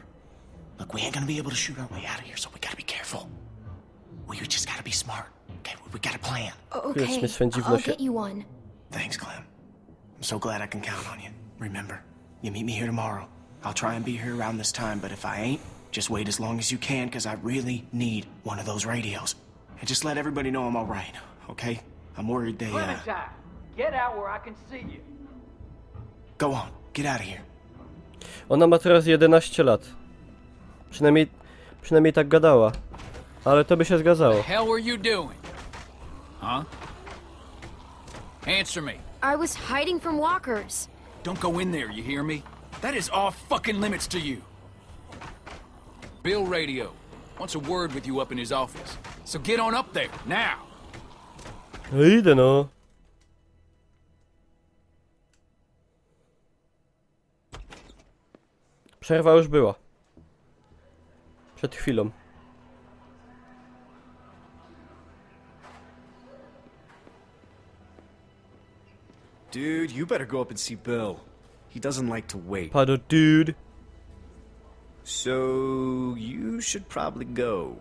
Look, we ain't gonna be able to shoot our way out of here, so we gotta be careful. We just gotta be smart, okay? We got a plan. Okay, spędzi w I'll lesie. get you one. Thanks, Clem. I'm so glad I can count on you. Remember, you meet me here tomorrow. I'll try and be here around this time, but if I ain't, just wait as long as you can, because I really need one of those radios. And just let everybody know I'm all right, okay? I'm worried they, Clementine, get out where I can see you. Go on, get out of here. Ona ma teraz 11 lat. Przynajmniej tak gadała. Ale to by się zgadzało. The hell were you doing? Huh? Answer me. I was hiding from walkers. Don't go in there, you hear me? That is off fucking limits to you. Bill Radio wants a word with you up in his office. So get on up there, now. No idę no. Przerwa już była. Przed chwilą. Dude, you better go up and see Bill. He doesn't like to wait. Pado, dude. So, you should probably go.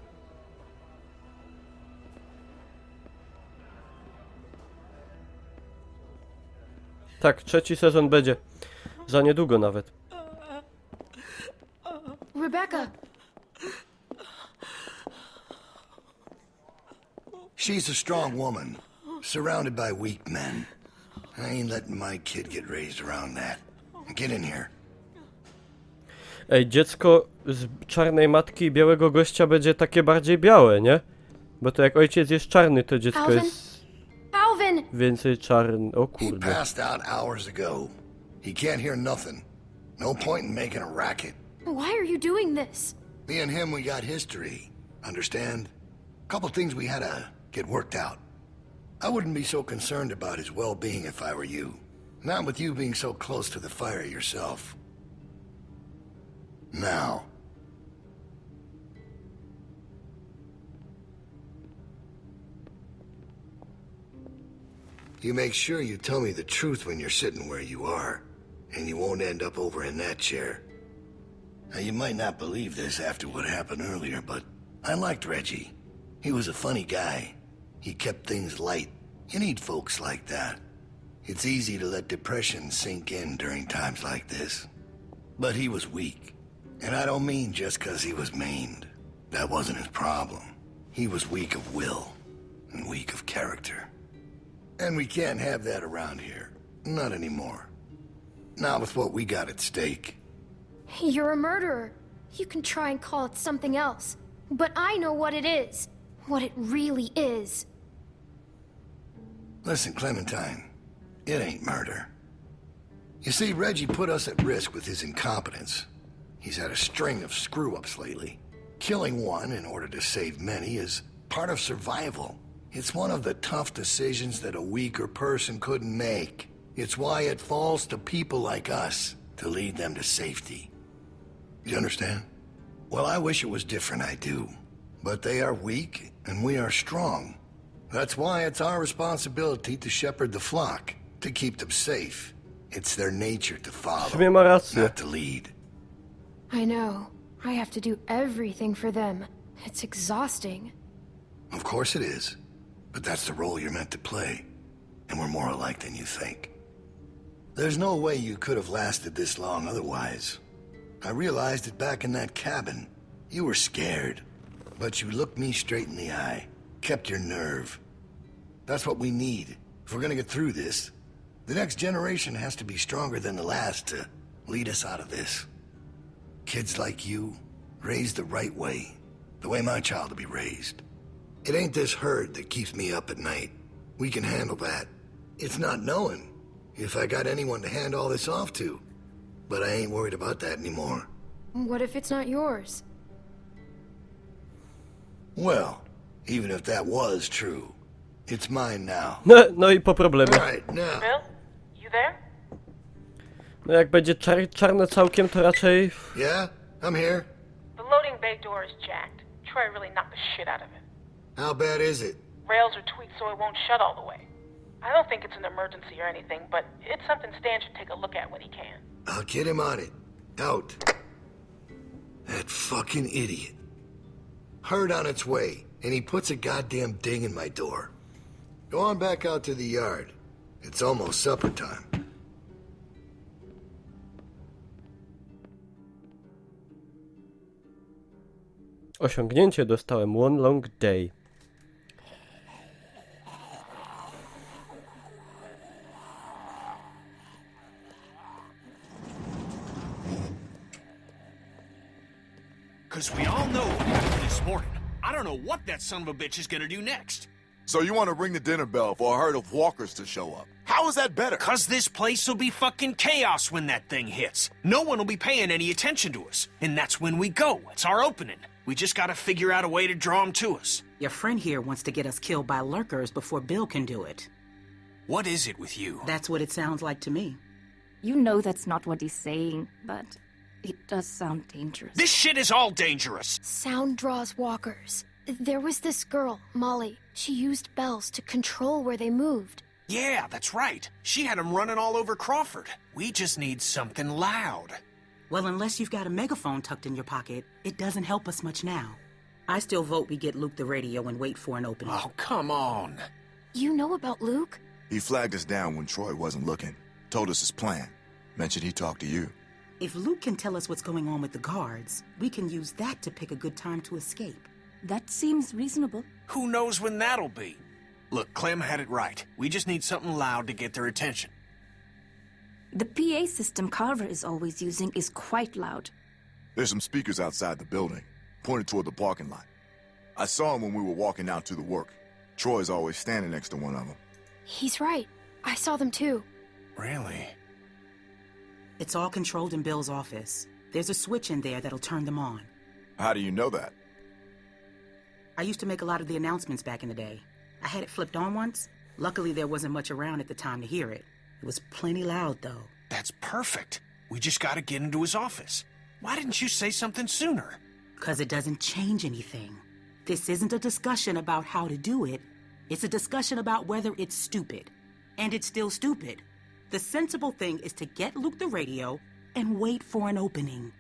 Tak, trzeci sezon będzie. Za niedługo nawet. Rebecca! She's a strong woman, surrounded by weak men. I ain't letting my kid get raised around that. Get in here. Ej, dziecko z czarnej matki i białego gościa będzie takie bardziej białe, nie? Bo to jak ojciec jest czarny, to dziecko Alvin? jest Alvin! więcej czarny. O He kurde. passed out hours ago. He can't hear nothing. No point in making a racket. Why are you doing this? Me and him, we got history. Understand? Couple things we had to get worked out. I wouldn't be so concerned about his well-being if I were you. Not with you being so close to the fire yourself. Now. You make sure you tell me the truth when you're sitting where you are, and you won't end up over in that chair. Now, you might not believe this after what happened earlier, but I liked Reggie. He was a funny guy. He kept things light. You need folks like that. It's easy to let depression sink in during times like this. But he was weak. And I don't mean just 'cause he was maimed. That wasn't his problem. He was weak of will, and weak of character. And we can't have that around here. Not anymore. Not with what we got at stake. You're a murderer. You can try and call it something else. But I know what it is. What it really is. Listen, Clementine. It ain't murder. You see, Reggie put us at risk with his incompetence. He's had a string of screw-ups lately. Killing one in order to save many is part of survival. It's one of the tough decisions that a weaker person couldn't make. It's why it falls to people like us to lead them to safety. You understand? Well, I wish it was different, I do. But they are weak, and we are strong. That's why it's our responsibility to shepherd the flock, to keep them safe. It's their nature to W follow, sumie ma rację. not to lead. I know. I have to do everything for them. It's exhausting. Of course it is. But that's the role you're meant to play. And we're more alike than you think. There's no way you could have lasted this long otherwise. I realized it back in that cabin. You were scared. But you looked me straight in the eye. Kept your nerve. That's what we need. If we're gonna get through this, the next generation has to be stronger than the last to lead us out of this. Kids like you, raised the right way. The way my child will be raised. It ain't this herd that keeps me up at night. We can handle that. It's not knowing if I got anyone to hand all this off to. But I ain't worried about that anymore. What if it's not yours? Well, even if that was true, it's mine now. No i po problemie. Right, now. Bill, you there? No jak będzie czarne całkiem, to raczej... Yeah, I'm here. The loading bay door is jacked. Troy really knocked the shit out of it. How bad is it? Rails are tweaked so it won't shut all the way. I don't think it's an emergency or anything, but it's something Stan should take a look at when he can. I'll get him on it. Out. That fucking idiot. Herd on its way, and he puts a goddamn ding in my door. Go on back out to the yard. It's almost supper time. Osiągnięcie dostałem One Long Day. Because we all know what happened this morning. I don't know what that son of a bitch is gonna do next. So you want to ring the dinner bell for a herd of walkers to show up? How is that better? Because this place will be fucking chaos when that thing hits. No one will be paying any attention to us. And that's when we go. It's our opening. We just gotta figure out a way to draw them to us. Your friend here wants to get us killed by lurkers before Bill can do it. What is it with you? That's what it sounds like to me. You know that's not what he's saying, but it does sound dangerous. This shit is all dangerous. Sound draws walkers. There was this girl, Molly. She used bells to control where they moved. Yeah, that's right. She had them running all over Crawford. We just need something loud. Well, unless you've got a megaphone tucked in your pocket, it doesn't help us much now. I still vote we get Luke the radio and wait for an opening. Oh, come on. You know about Luke? He flagged us down when Troy wasn't looking. Told us his plan. Mentioned he talked to you. If Luke can tell us what's going on with the guards, we can use that to pick a good time to escape. That seems reasonable. Who knows when that'll be? Look, Clem had it right. We just need something loud to get their attention. The PA system Carver is always using is quite loud. There's some speakers outside the building, pointed toward the parking lot. I saw them when we were walking out to the work. Troy's always standing next to one of them. He's right. I saw them too. Really? It's all controlled in Bill's office. There's a switch in there that'll turn them on. How do you know that? I used to make a lot of the announcements back in the day. I had it flipped on once. Luckily, there wasn't much around at the time to hear it. It was plenty loud, though. That's perfect. We just gotta get into his office. Why didn't you say something sooner? 'Cause it doesn't change anything. This isn't a discussion about how to do it. It's a discussion about whether it's stupid. And it's still stupid. The sensible thing is to get Luke the radio and wait for an opening.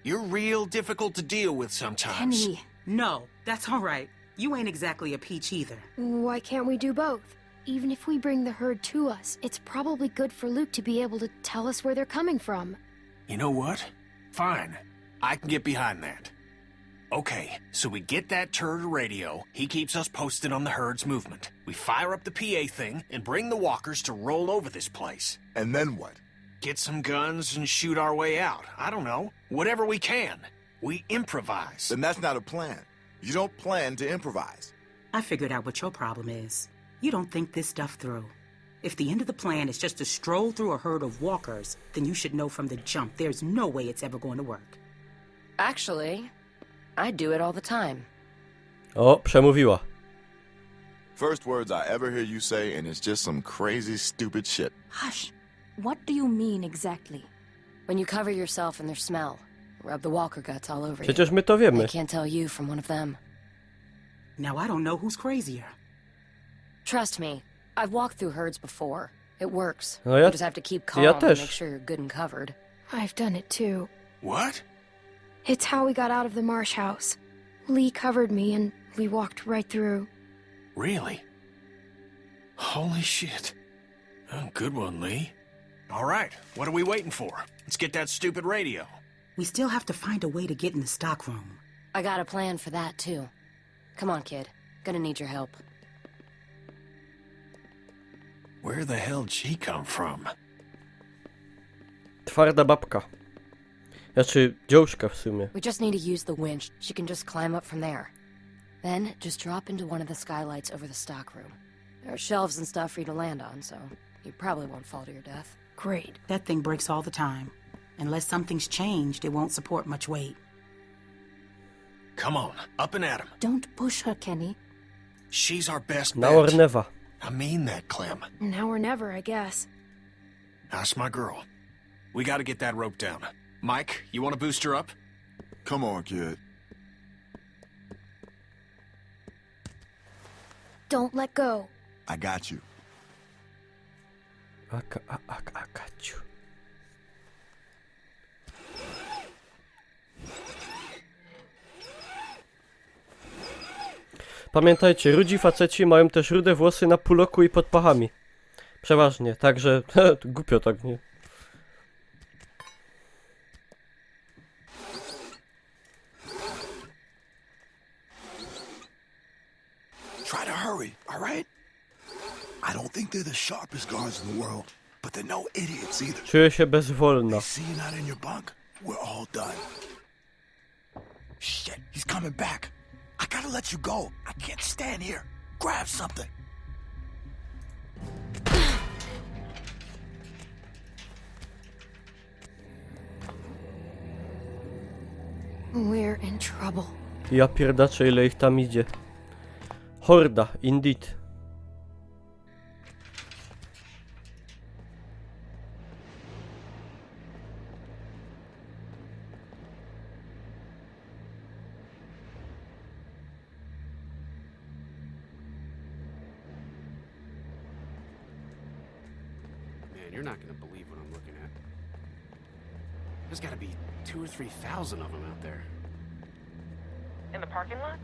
You're real difficult to deal with sometimes. Kenny. No, that's all right. You ain't exactly a peach either. Why can't we do both? Even if we bring the herd to us, it's probably good for Luke to be able to tell us where they're coming from. You know what? Fine. I can get behind that. Okay, so we get that turd radio. He keeps us posted on the herd's movement. We fire up the PA thing and bring the walkers to roll over this place. And then what? Get some guns and shoot our way out. I don't know. Whatever we can. We improvise. Then that's not a plan. You don't plan to improvise. I figured out what your problem is. You don't think this stuff through. If the end of the plan is just to stroll through a herd of walkers, then you should know from the jump there's no way it's ever going to work. Actually, I do it all the time. O, przemówiła. First words I ever hear you say, and it's just some crazy, stupid shit. Hush. What do you mean exactly? When you cover yourself in their smell, rub the walker guts all over Przecież you. my to wiemy. They can't tell you from one of them. Now I don't know who's crazier. Trust me, I've walked through herds before. It works. No ja- You just have to keep calm ja and też. make sure you're good and covered. I've done it too. What? It's how we got out of the marsh house. Lee covered me and we walked right through. Really? Holy shit. Oh, good one, Lee. All right, what are we waiting for? Let's get that stupid radio. We still have to find a way to get in the stockroom. I got a plan for that, too. Come on, kid. Gonna need your help. Where the hell did she come from? Twarda babka. Znaczy, dziążka w sumie. We just need to use the winch. She can just climb up from there. Then, just drop into one of the skylights over the stockroom. There are shelves and stuff for you to land on, so you probably won't fall to your death. Great. That thing breaks all the time. Unless something's changed, it won't support much weight. Come on, up and at him. Don't push her, Kenny. She's our best Now or bet. never. I mean that, Clem. Now or never, I guess. That's my girl. We gotta get that rope down. Mike, you wanna boost her up? Come on, kid. Don't let go. I got you. I got you. Pamiętajcie, rudzi faceci mają też rude włosy na puloku i pod pachami. Przeważnie, także głupio tak, nie? Try to hurry, all right? I don't think they're the sharpest guards in the world, but they're no idiots either. Czuję się bezwolna. See you not in your bunk? We're all done. Shit, he's coming back. I gotta let you go. I can't stand here. Grab something. We're in trouble. Ja pierdaczę, ile ich tam idzie. Horda, indeed. Man, you're not gonna believe what I'm looking at. There's gotta be 2,000 or 3,000 of them out there. In the parking lot?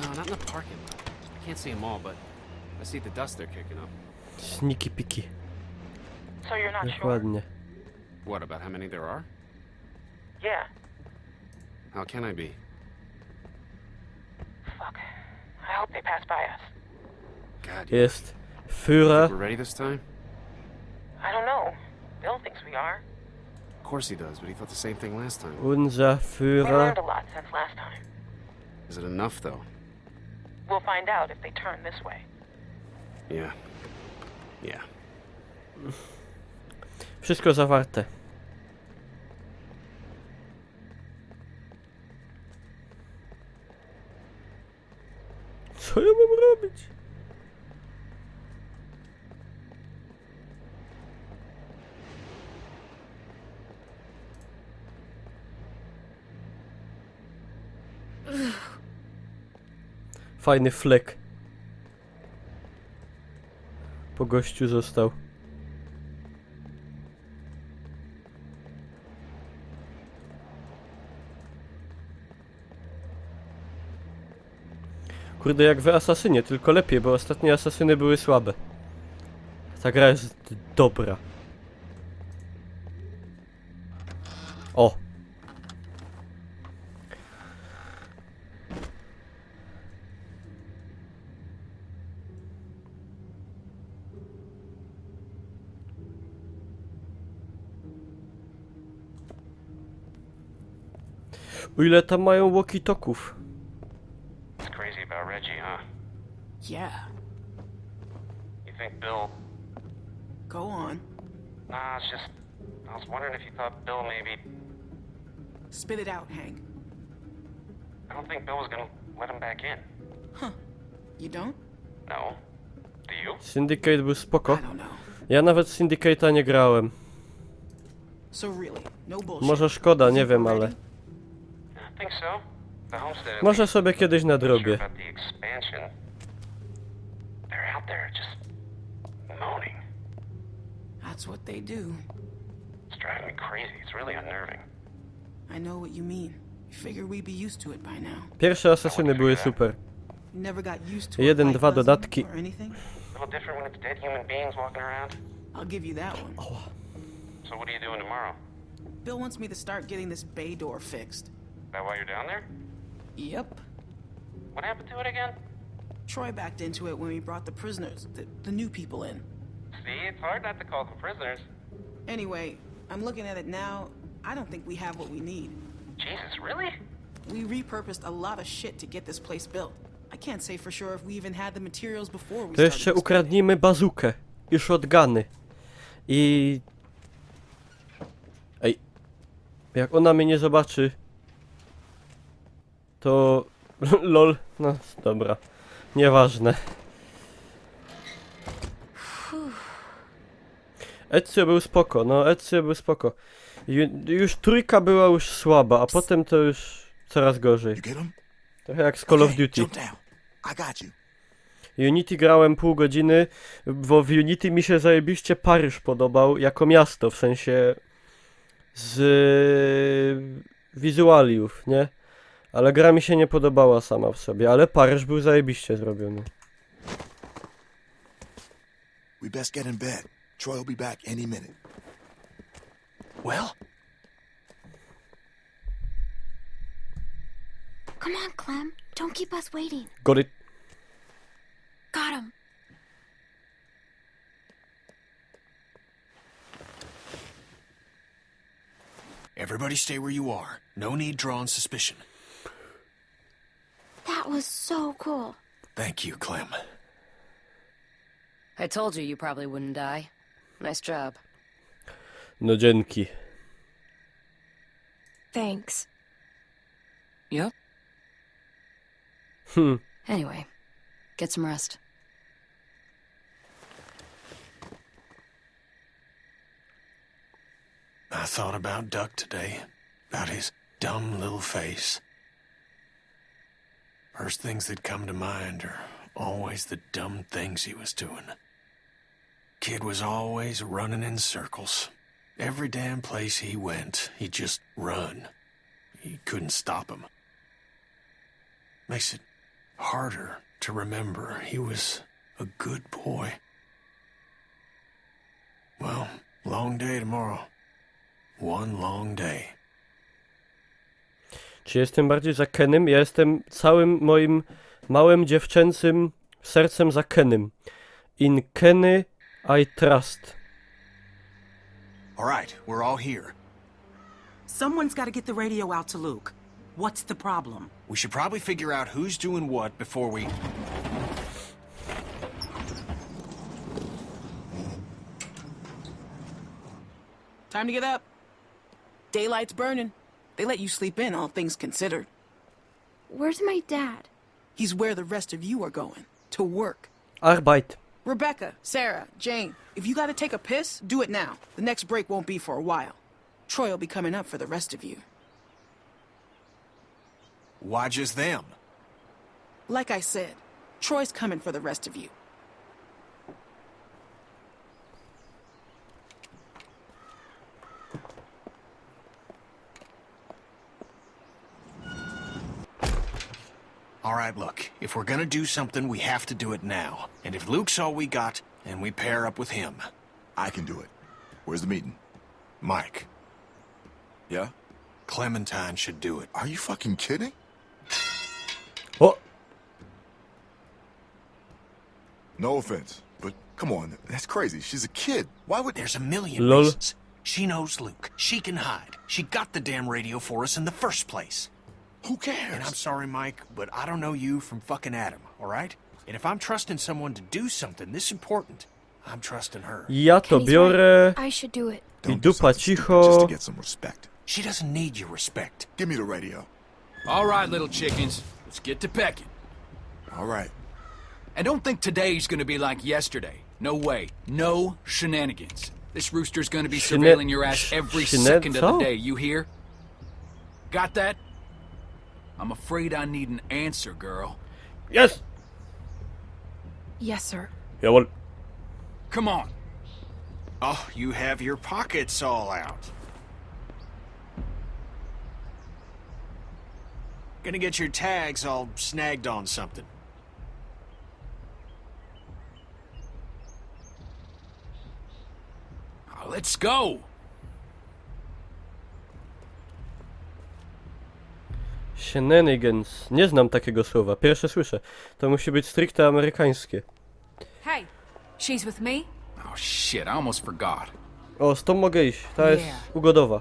No, not in the parking lot. I can't see them all, but I see the dust they're kicking up. Sniki piki. So you're not sure? Dokładnie. What, about how many there are? Yeah. How can I be? Fuck. I hope they pass by us. God, Jest. think Führer. we're ready this time? I don't know. Bill thinks we are. Of course he does, but he thought the same thing last time. Unser We Führer. learned a lot since last time. Is it enough, though? We'll find out if they turn this way. Yeah. Yeah. Wszystko zawarte. Co ja mam robić? Fajny flek. Po gościu został. Kurde, jak w Asasynie, tylko lepiej, bo ostatnie Asasyny były słabe. Ta gra jest dobra. O! O ile tam mają walkie-talków? It's crazy about Reggie, huh? Yeah. You think Bill... Go on. Nah, it's just... I was wondering if you thought Bill maybe... Spit it out, Hank. I don't think Bill was gonna let him back in. Huh. You don't? No. Do you? Syndicate był spoko. I don't know. Ja nawet Syndicate'a nie grałem. So really, no bullshit. Może szkoda, nie wiem, ale... I think so. The homestead... at Może least. sobie kiedyś nadrobię. Sure about the expansion. They're out there just... moaning. That's what they do. It's driving me crazy. It's really unnerving. I know what you mean. You figure we'd be used to it by now. Pierwsze Asasyny były super. You never got used to 1, a fight 2 buzzing dodatki. or anything? A little different when it's dead human beings walking around. I'll give you that one. So what are you doing tomorrow? Bill wants me to start getting this bay door fixed. That why you're down there? Yep. What happened to it again? Troy backed into it when we brought the prisoners, the new people in. See, it's hard not to call them prisoners. Anyway, I'm looking at it now. I don't think we have what we need. Jesus, really? We repurposed a lot of shit to get this place built. I can't say for sure if we even had the materials before we To jeszcze started this. ukradnijmy bazukę i shotguny. I... Ej. Jak ona mnie nie zobaczy... To... LOL. No, dobra. Nieważne. Ezio był spoko, no Ezio był spoko. Już trójka była już słaba, a potem to już coraz gorzej. Trochę jak z Call of Duty. Unity grałem pół godziny, bo w Unity mi się zajebiście Paryż podobał jako miasto, w sensie z wizualiów, nie? Ale gra mi się nie podobała sama w sobie, ale Paryż był zajebiście zrobiony. We best get in bed. Troy will be back any minute. Well? Come on, Clem. Don't keep us waiting. Got it. Got him. Everybody stay where you are. No need drawing suspicion. That was so cool. Thank you, Clem. I told you probably wouldn't die. Nice job. No dzięki. Thanks. Yep. Hmm. Anyway, get some rest. I thought about Duck today, about his dumb little face. First things that come to mind are always the dumb things he was doing. Kid was always running in circles. Every damn place he went, he'd just run. You couldn't stop him. Makes it harder to remember he was a good boy. Well, long day tomorrow. One long day. Czy jestem bardziej za Kenem? Ja jestem całym moim małym dziewczęcym sercem za Kenem. In Kenny I trust. All right, we're all here. Someone's got to get the radio out to Luke. What's the problem? We should probably figure out who's doing what before we... Time to get up. Daylight's burning. They let you sleep in, all things considered. Where's my dad? He's where the rest of you are going. To work. Arbeit. Rebecca, Sarah, Jane, if you gotta take a piss, do it now. The next break won't be for a while. Troy will be coming up for the rest of you. Why just them? Like I said, Troy's coming for the rest of you. All right, look, if we're gonna do something, we have to do it now. And if Luke's all we got, then we pair up with him. I can do it. Where's the meeting? Mike, Yeah? Clementine should do it. Are you fucking kidding? Oh! No offense, but come on, that's crazy. She's a kid. Why would... There's a million Lol. reasons. She knows Luke. She can hide. She got the damn radio for us in the first place. Who cares? And I'm sorry, Mike, but I don't know you from fucking Adam, all right? And if I'm trusting someone to do something this important, I'm trusting her. Ja to Kenny's biorę right. I should do it. i Don't do dupa something stupid cicho. just to get some respect. She doesn't need your respect. Give me the radio. All right, little chickens, let's get to pecking. All right. And don't think today's gonna be like yesterday. No way. No shenanigans. This rooster's gonna be surveilling your ass every second of the day, you hear? Got that? I'm afraid I need an answer, girl. Yes! Yes, sir. Jawohl. Come on. Oh, you have your pockets all out. Gonna get your tags all snagged on something. Let's go. Shenanigans. Nie znam takiego słowa. Pierwsze słyszę. To musi być stricte amerykańskie. Hey, she's with me? Oh shit, I almost forgot. O, z tą mogę iść. Ta jest ugodowa.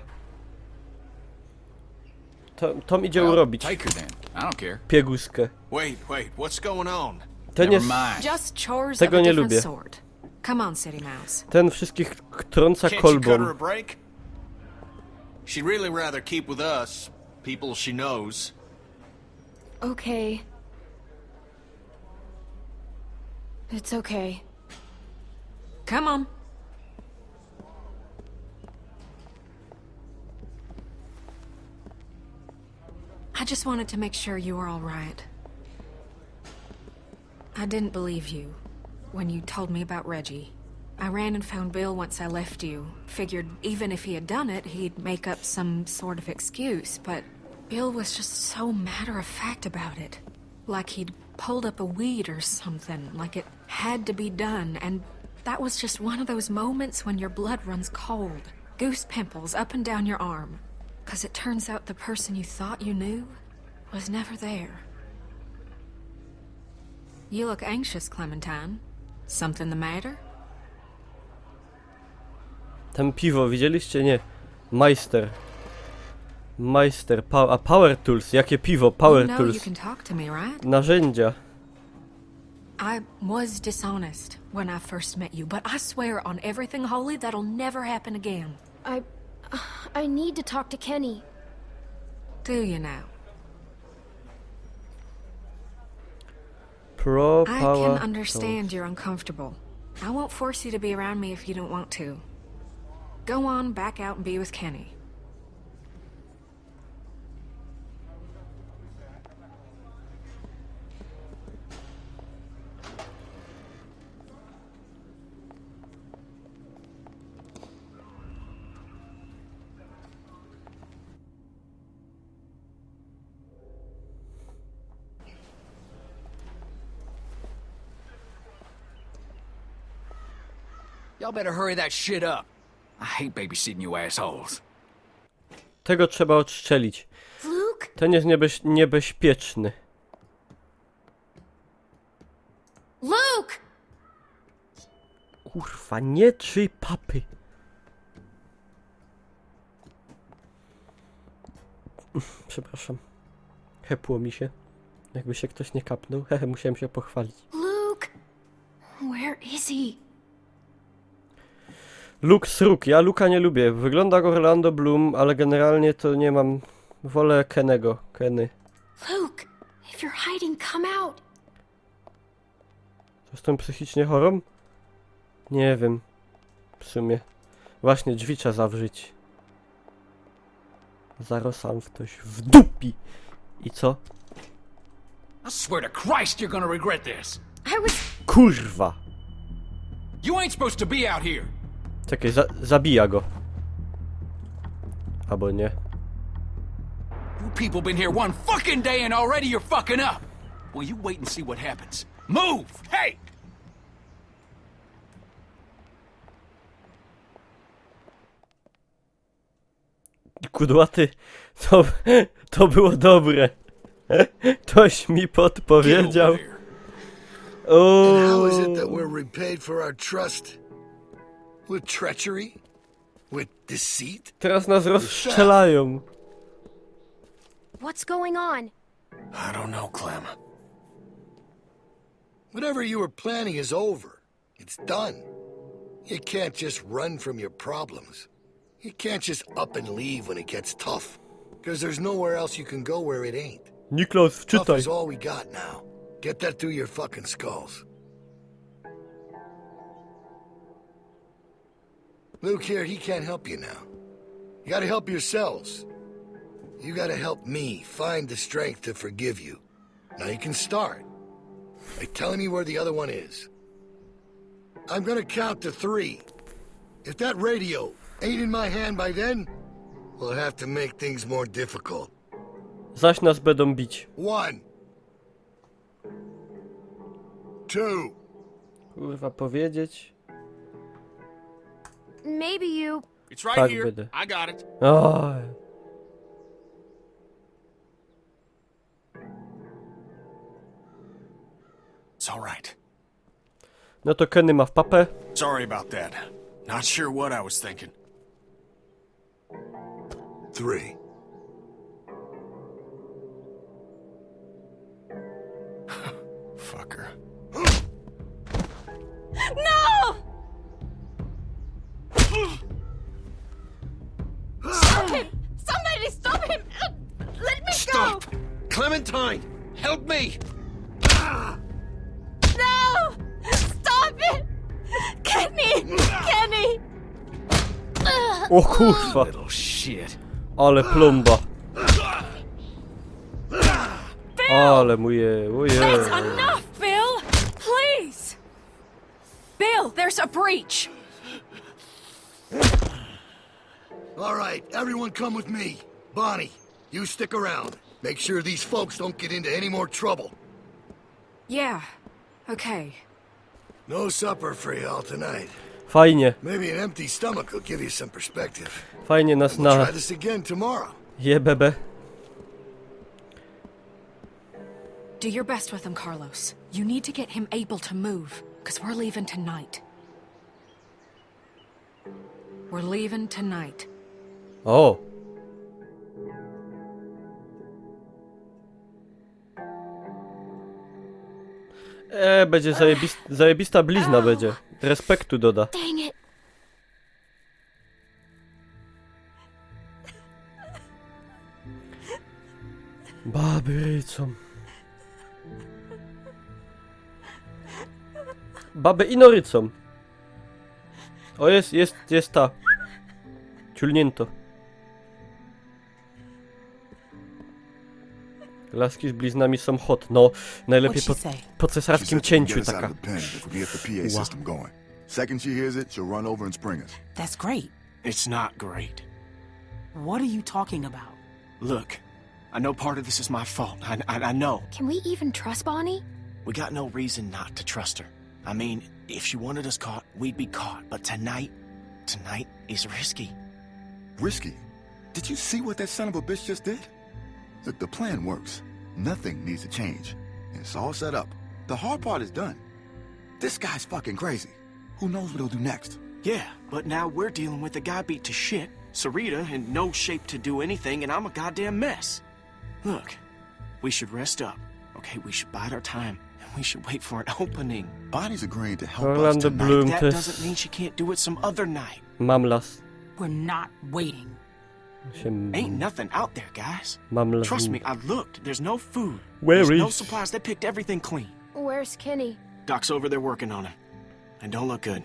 Tom idzie urobić Take her then. I don't care. pieguskę. Wait, what's going on? Ten jest... Just chores Tego of a nie different lubię. sort. Come on, City Mouse. Ten wszystkich trąca Can't you cut her kolbą. a break? She'd really rather keep with us, people she knows. Okay. It's okay. Come on. I just wanted to make sure you were all right. I didn't believe you when you told me about Reggie. I ran and found Bill once I left you. Figured even if he had done it, he'd make up some sort of excuse, but Bill was just so matter-of-fact about it. Like he'd pulled up a weed or something, like it had to be done, and that was just one of those moments when your blood runs cold. Goose pimples up and down your arm. 'Cause it turns out the person you thought you knew was never there. You look anxious, Clementine. Something the matter? Tam piwo, widzieliście? Nie. Meister. Meister. A Power Tools. Jakie piwo? Power You know you Tools. can talk to me, right? Narzędzia. I was dishonest when I first met you, but I swear on everything holy that'll never happen again. I need to talk to Kenny. Do you now? Pro I Power can understand you're uncomfortable. I won't force you to be around me if you don't want to. Go on, back out and be with Kenny. Y'all better hurry that shit up. I hate babysitting you assholes. Tego trzeba odstrzelić. Luke? Ten jest niebezpieczny. Luke! Kurwa, nie 3 papy. Przepraszam. Hepło mi się. Jakby się ktoś nie kapnął. Hehe, musiałem się pochwalić. Luke! Where is he? Luke Sruk. Ja Luka nie lubię. Wygląda jak Orlando Bloom, ale generalnie to nie mam... Wolę Kennego. Kenny. Luke! If you're hiding, come out! Jestem psychicznie chorą? Nie wiem. W sumie. Właśnie drzwi trzeba zawrzeć. Zarosam w ktoś w dupi. I co? I swear to Christ you're gonna regret this. Kurwa! You ain't supposed to be out here. Czekaj, zabija go. Albo nie. You people been here one fucking day and already you're fucking up. Well, you wait and see what happens. Move! Hey! Kudłaty, to było dobre. Ktoś mi podpowiedział. And how is it that we're repaid for our trust? With treachery? With deceit? Teraz nas rozstrzelają. What's going on? I don't know, Clem. Whatever you were planning is over. It's done. You can't just run from your problems. You can't just up and leave when it gets tough. Because there's nowhere else you can go where it ain't. Niklaus, Tough wczytaj. is all we got now. Get that through your fucking skulls. Luke here, he can't help you now. You gotta help yourselves. You gotta help me find the strength to forgive you. Now you can start by telling me where the other one is. I'm gonna count to 3. If that radio ain't in my hand by then, we'll have to make things more difficult. Zaś nas będą bić. 1. 2. Kurwa, powiedzieć. Maybe you. It's right Tak here. będę. I got it. Oj. It's all right. No to Kenny ma w papę. Sorry about that. Not sure what I was thinking. 3. Fucker. No! Stop him! Somebody stop him! Let me Stop! go! Clementine! Help me! No! Stop it! Kenny! Kenny! O kurwa. Little shit. Ale plomba. Ale muje. That's enough, Bill! Please! Bill, there's a breach! All right, everyone come with me. Bonnie, you stick around. Make sure these folks don't get into any more trouble. Yeah, okay. No supper for y'all tonight. Fajnie. Maybe an empty stomach will give you some perspective. Fajnie nas We'll na try this again tomorrow. jebebe. Do your best with him, Carlos. You need to get him able to move, because we're leaving tonight. We're leaving tonight. O. Będzie zajebista blizna będzie. Respektu doda. Dang it. Baby rycą. Babę ino rycą. O, jest ta. Ciulnięto. Laski z bliznami są hot. No, najlepiej po cesarskim cięciu taka. Wow. Second she hears it, she'll run over and spring us. That's great. It's not great. What are you talking about? Look, I know part of this is my fault. I know. Can we even trust Bonnie? We got no reason not to trust her. I mean, if she wanted us caught, we'd be caught. But tonight is risky. Risky? Did you see what that son of a bitch just did? Look, the plan works. Nothing needs to change. And it's all set up. The hard part is done. This guy's fucking crazy. Who knows what he'll do next? Yeah, but now we're dealing with a guy beat to shit, Sarita in no shape to do anything, and I'm a goddamn mess. Look, we should rest up, okay? We should bide our time, and we should wait for an opening. Bonnie's agreeing to help us Orlando tonight. Bloom That też doesn't mean she can't do it some other night. mamlas. We're not waiting. Ain't nothing out there, guys. Mamlas. Trust me, I looked. There's no food. Where There's no is- supplies. They picked everything clean. Where's Kenny? Doc's over there working on him. And don't look good.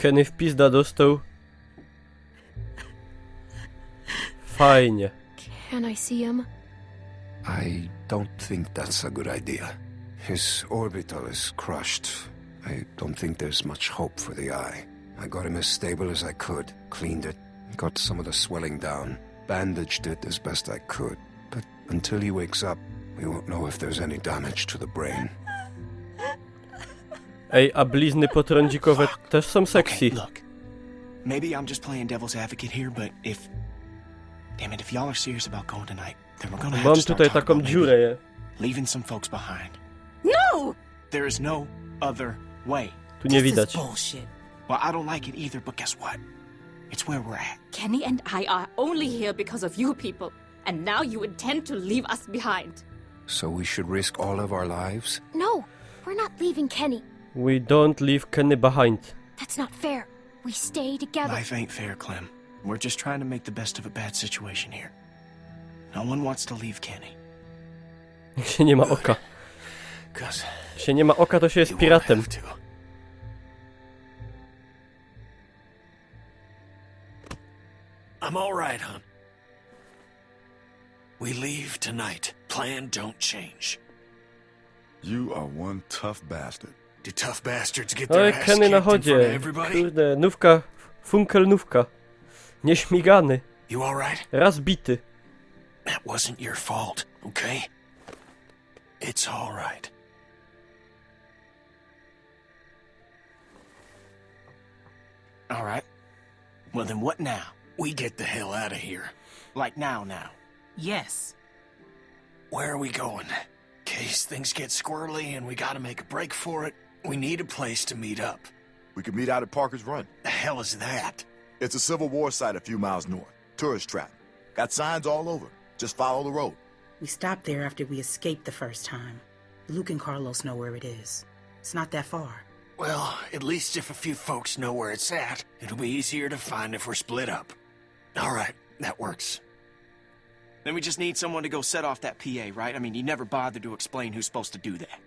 Kenny w pizda dostał. Fajnie. Can I see him? I don't think that's a good idea. His orbital is crushed. I don't think there's much hope for the eye. I got him as stable as I could, cleaned it, got some of the swelling down, bandaged it as best I could. But until he wakes up, we won't know if there's any damage to the brain. Ej, a blizny potrądzikowe też są sexy. Okay, look. Maybe I'm just playing devil's advocate here, but if... Damn it, if y'all are serious about going tonight, then we're gonna have Mam to start tutaj talking taką about dziurę. leaving some folks behind. No! There is no other way. Tu nie widać. Bullshit. Well, I don't like it either, but guess what? It's where we're at. Kenny and I are only here because of you people, and now you intend to leave us behind. So we should risk all of our lives? No, we're not leaving Kenny. We don't leave Kenny behind. That's not fair. We stay together. Life ain't fair, Clem. We're just trying to make the best of a bad situation here. No one wants to leave Kenny. Jak się nie ma oka. 'Cause Jak się nie ma oka, to się jest piratem. I'm all right, hon. We leave tonight. Plan don't change. You are one tough bastard. Do tough bastards get their Oj, ass Kenny na kicked in front of chodzie. everybody? Kurde, nówka, funkelnówka. Nieśmigany. You all right? Raz bity. That wasn't your fault, okay? It's all right. all right. Well, then what now? We get the hell out of here. Like now. Yes. Where are we going? In case things get squirrely and we gotta make a break for it, we need a place to meet up. We could meet out at Parker's Run. The hell is that? It's a Civil War site a few miles north. Tourist trap. Got signs all over. Just follow the road. We stopped there after we escaped the first time. Luke and Carlos know where it is. It's not that far. Well, at least if a few folks know where it's at, it'll be easier to find if we're split up. All right, that works. Then we just need someone to go set off that PA, right? I mean, you never bothered to explain who's supposed to do that.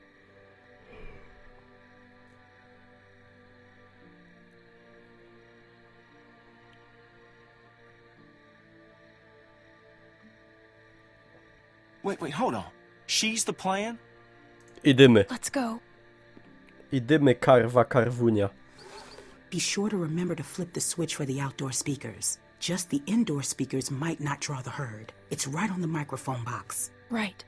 Wait, hold on. She's the plan? Idymy. Let's go. Idymy, karwa, karwunia. Be sure to remember to flip the switch for the outdoor speakers. Just the indoor speakers might not draw the herd. It's right on the microphone box. Right.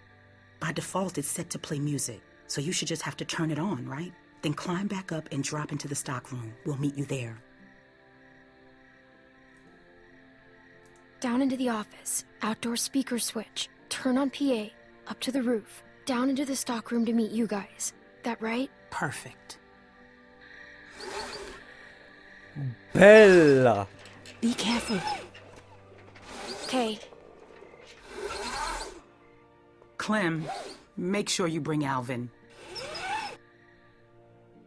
By default, it's set to play music, so you should just have to turn it on, right? Then climb back up and drop into the stockroom. We'll meet you there. Down into the office. Outdoor speaker switch. Turn on PA. Up to the roof. Down into the stockroom to meet you guys. That right? Perfect. Bella! Be careful. Okay. Clem, make sure you bring Alvin.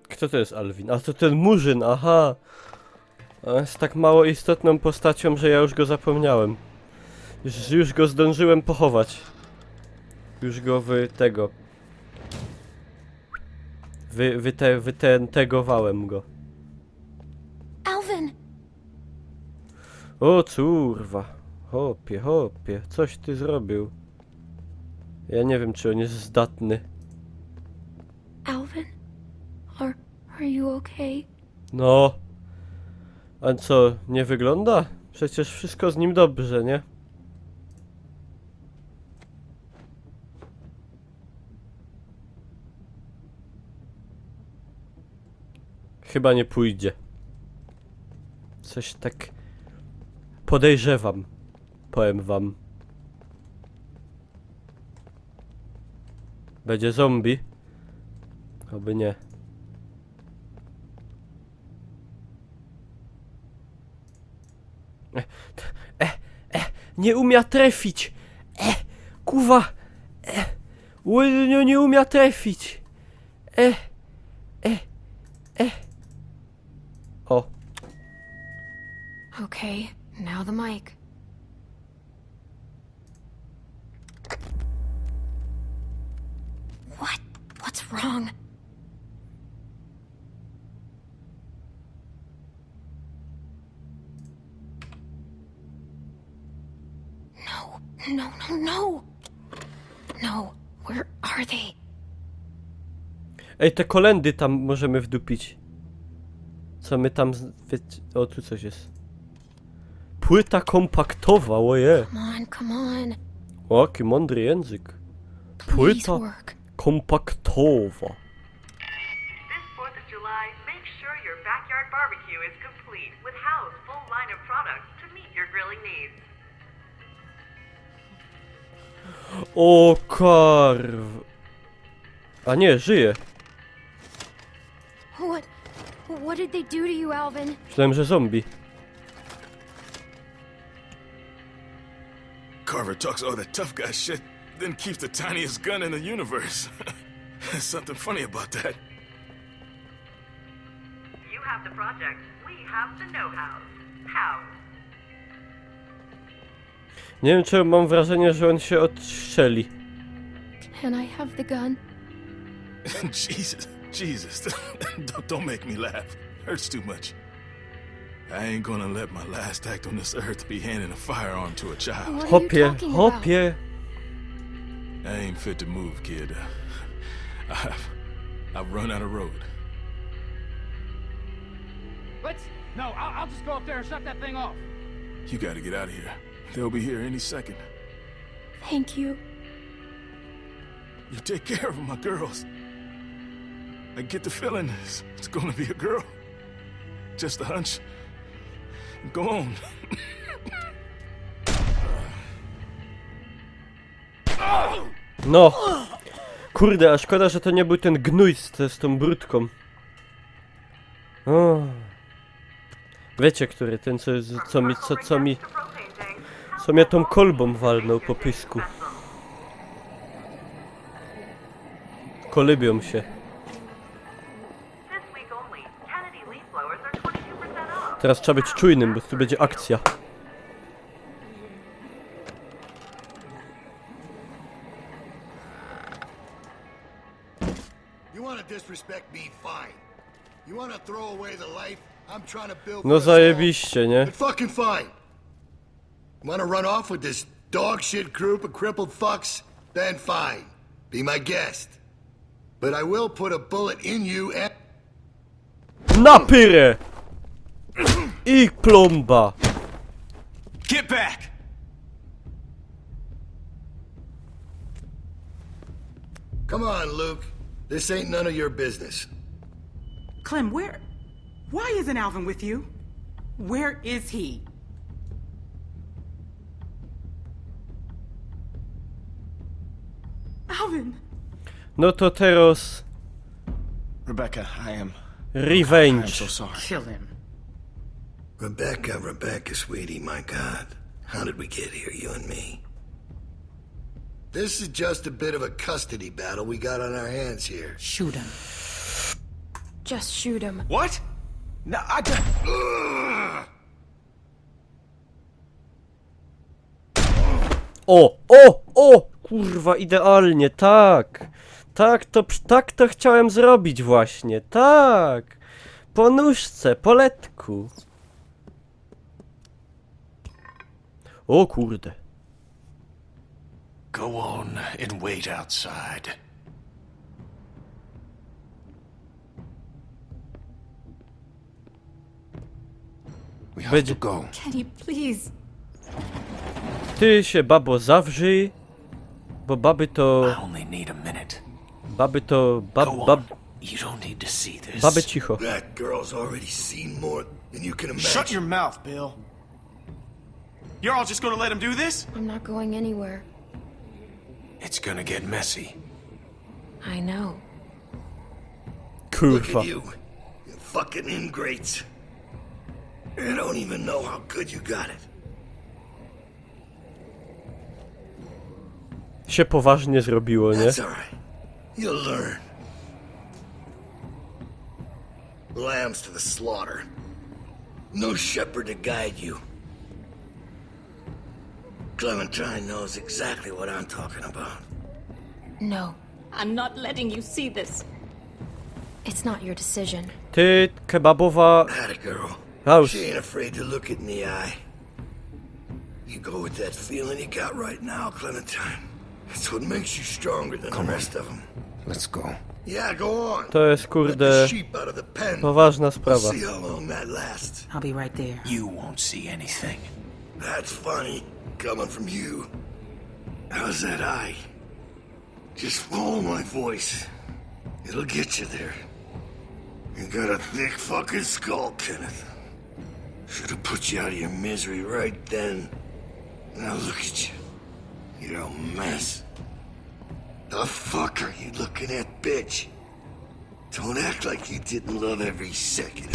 Kto to jest Alvin? A to ten murzyn, aha! A jest tak mało istotną postacią, że ja już go zapomniałem. Już go zdążyłem pochować. Już go wytentegowałem go. Alvin! O curwa. Hopie, coś ty zrobił. Ja nie wiem, czy on jest zdatny. Alvin? Are you okay? No. A co, nie wygląda? Przecież wszystko z nim dobrze, nie? Chyba nie pójdzie. Coś tak podejrzewam. Powiem wam. Będzie zombie? Oby nie. Nie umia trafić! Kuwa! Nie umia trafić! O. Okay, now the mic. What? What's wrong? No, no, no! No, where are they? Ej, te kolendy tam możemy wdupić. Co my tam... O, tu coś jest. Płyta kompaktowa, oje. Come on. O, jaki mądry język. Płyta kompaktowa. This 4th of July, make sure your backyard barbecue is complete with Howe's full line of products to meet your grilling needs. O, karw. A nie, żyje. What did they do to you, Alvin? Myślałem, że zombie. Carver talks all that tough guy shit, then keeps the tiniest gun in the universe. There's something funny about that. You have the project, we have the know-how. How? Nie wiem, czemu mam wrażenie, że on się odstrzeli. Can I have the gun? Jesus, don't make me laugh. Hurts too much. I ain't gonna let my last act on this earth be handing a firearm to a child. Hopie, hopie. I ain't fit to move, kid. I've run out of road. No, I'll just go up there and shut that thing off. You gotta get out of here. They'll be here any second. Thank you. You take care of my girls. I get the feeling it's gonna be a girl. Just a hunch. Go on. No. Kurde, a szkoda, że to nie był ten gnój z tą brudką. O. Wiecie, który? Ten, co mnie tą kolbą walnął po pysku. Kolybią się. Teraz trzeba być czujnym, bo tu będzie akcja. No zajebiście, nie? Fucking fine. Wanna run off with this dog shit group of crippled fucks? Then fine. Be my guest. But I will put a bullet in you and... Na pyrę! I plomba! Get back! Come on, Luke. This ain't none of your business. Clem, why isn't Alvin with you? Where is he? Alvin! No to teraz... Rebecca, I am Revenge. so sorry. Kill him. Rebecca, sweetie, my God. How did we get here, you and me? This is just a bit of a custody battle we got on our hands here. Shoot him. Just shoot him. What? No, I don't... O! Kurwa, idealnie, tak! Tak to chciałem zrobić właśnie, tak! Po nóżce, po letku. O kurde. Go on and wait outside. We have to go. Kenny, please. Ty się, babo, zawrzyj, bo baby to... I only need a minute. Baby to... You don't need to see this. Baby cicho. That girl's already seen more than you can imagine. Shut your mouth, Bill. You're all just gonna let him do this? I'm not going anywhere. It's gonna get messy. I know. Look Kurwa. at you fucking ingrates. You don't even know how good you got it. Się poważnie zrobiło, nie? That's alright. You'll learn. Lambs to the slaughter. No shepherd to guide you. Clementine knows exactly what I'm talking about. No, I'm not letting you see this. it's not your decision. Ty, kebabowa... Had a girl. House. She ain't afraid to look it in the eye. You go with that feeling you got right now, Clementine. It's what makes you stronger than the rest of them. Let's go. Yeah, go on. To jest, kurde, poważna sprawa. See how long that lasts. I'll be right there. You won't see anything. That's funny, coming from you. How's that eye? Just follow my voice. It'll get you there. You got a thick fucking skull, Kenneth. Should have put you out of your misery right then. Now look at you. You're a mess. The fuck are you looking at, bitch? Don't act like you didn't love every second.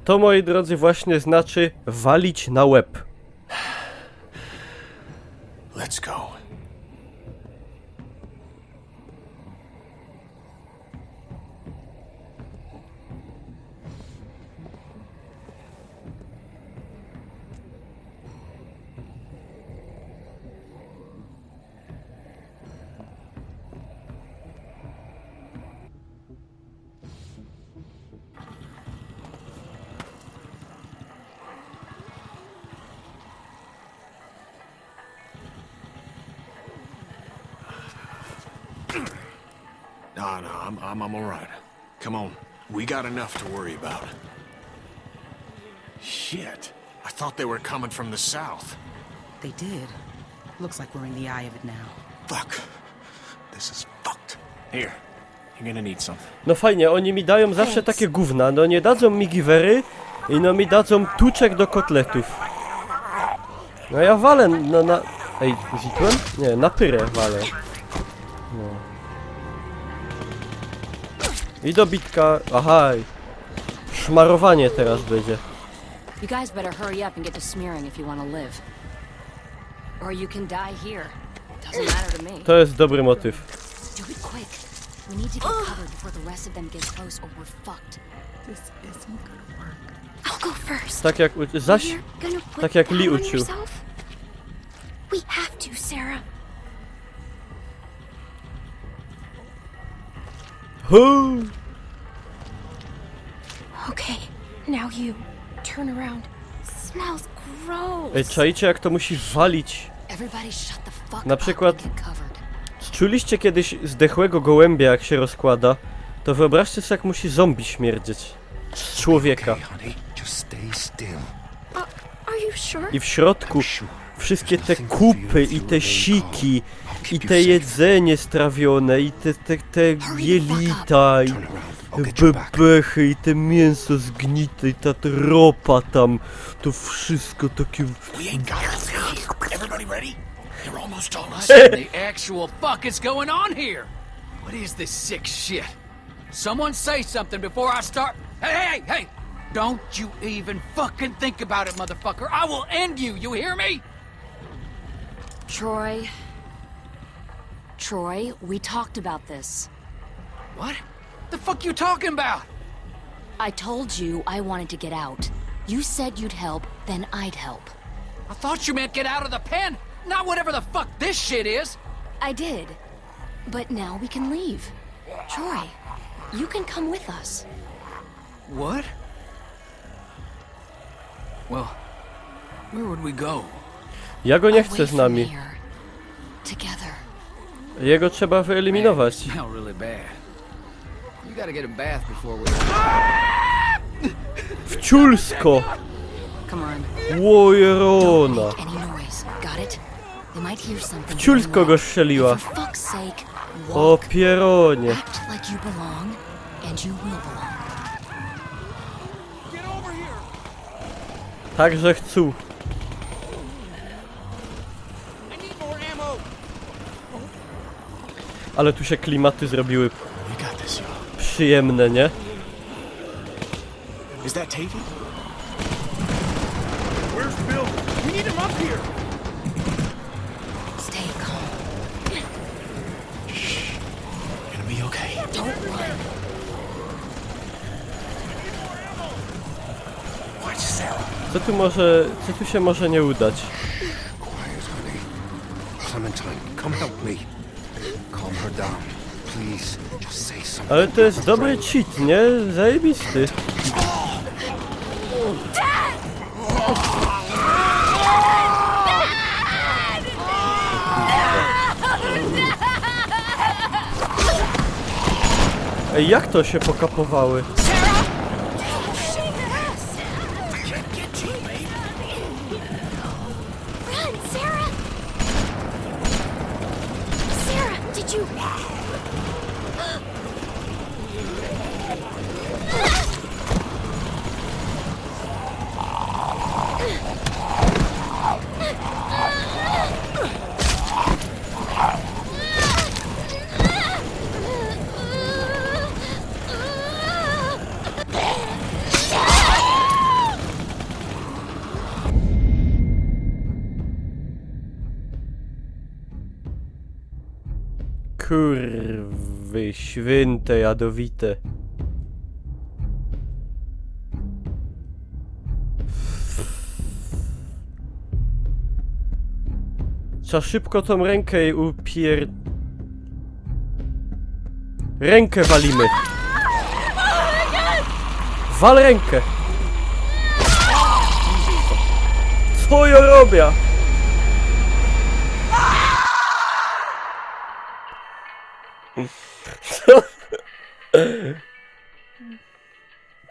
To, moi drodzy, właśnie znaczy walić na łeb. Let's go. No, I'm all right. Come on. We got enough to worry about. Shit. I thought they were coming from the south. They did. Looks like we're in the eye of it now. Fuck. This is fucked. Here. You're gonna need something. No fajnie, oni mi dają zawsze takie gówna. No nie dadzą mi giwery i no mi dadzą tuczek do kotletów. No ja walę na... Ej, zitłem? Nie, na pyrę walę. No. I dobitka... Aha. Szmarowanie teraz będzie. You guys better hurry up and get to smearing if you want to live. Or you can die here. Doesn't matter to me. To jest dobry motyw. Do it quick. We need to get covered before the rest of them get close or we're fucked. This isn't gonna work. I'll go first. Tak jak... Zaś... You're gonna put Tak jak that Lee on uczył. yourself? We have to, Sarah. Okay, now you. Turn around. Smells gross. Ej, czajcie jak to musi walić? Everybody shut the fuck Na up przykład... and get covered. Czuliście kiedyś zdechłego gołębia jak się rozkłada? To wyobraźcie sobie jak musi zombie śmierdzieć. Z człowieka. Are you sure? I w środku wszystkie te kupy i te siki i te jedzenie strawione i te jelita i bebechy i te mięso zgnite i ta tropa tam. To wszystko takie... Everybody ready? You're almost done. What the actual fuck is going on here? What is this sick shit? Someone say something before I start. Hey! Don't you even fucking think about it, motherfucker. I will end you. You hear me? Troy, we talked about this. What? The fuck you talking about? I told you I wanted to get out. You said you'd help, then I'd help. I thought you meant get out of the pen, not whatever the fuck this shit is. I did. But now we can leave. Troy, you can come with us. What? Well, where would we go? Ja go nie chcę z nami. Jego trzeba wyeliminować. Smell really bad. You gotta get a bath before we... Wciulsko! Come on. Łojerona! Any noise. Got it? They might hear something. Wciulsko go strzeliła. For fuck's sake, O pieronie. act like you belong, and you will belong. Także chcą. Ale tu się klimaty zrobiły przyjemne, nie? Is that Tavy? Where's Bill? We need him up here. Co tu się może nie udać? Quiet, honey. Clementine, come help me. Calm her down. Please, just say something. Ale to jest dobry cheat, nie? Zajebisty. Ej, jak to się pokapowały? Run, Sarah! Sarah, did you... Kurwy święte jadowite. Trzeba szybko tą rękę jej Rękę walimy. Wal rękę. Co ja robię?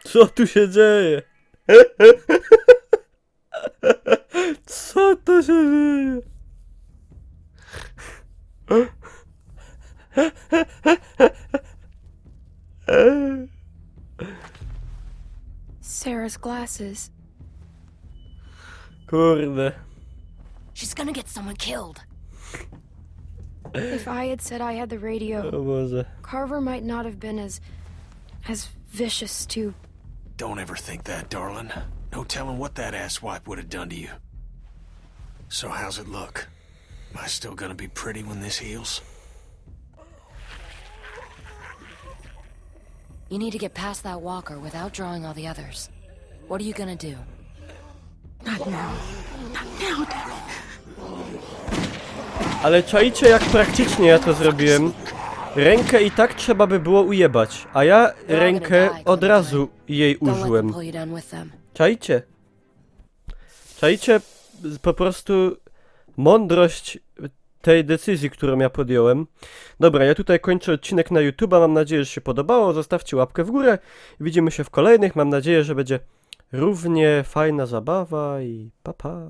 Co tu się dzieje? Co to się dzieje? Sarah's glasses. Kurde. She's gonna get someone killed. If I had said I had the radio, O Boże. Carver might not have been as vicious to... Don't ever think that, darling. No telling what that asswipe would have done to you. So how's it look? Am I still gonna be pretty when this heals? You need to get past that walker without drawing all the others. What are you gonna do? Not now. Not now, damn it. Ale czajcie, jak praktycznie ja to zrobiłem. Rękę i tak trzeba by było ujebać, a ja rękę od razu jej użyłem. Czajcie? Czajcie po prostu mądrość tej decyzji, którą ja podjąłem. Dobra, ja tutaj kończę odcinek na YouTube'a, mam nadzieję, że się podobało, zostawcie łapkę w górę. Widzimy się w kolejnych, mam nadzieję, że będzie równie fajna zabawa i pa pa.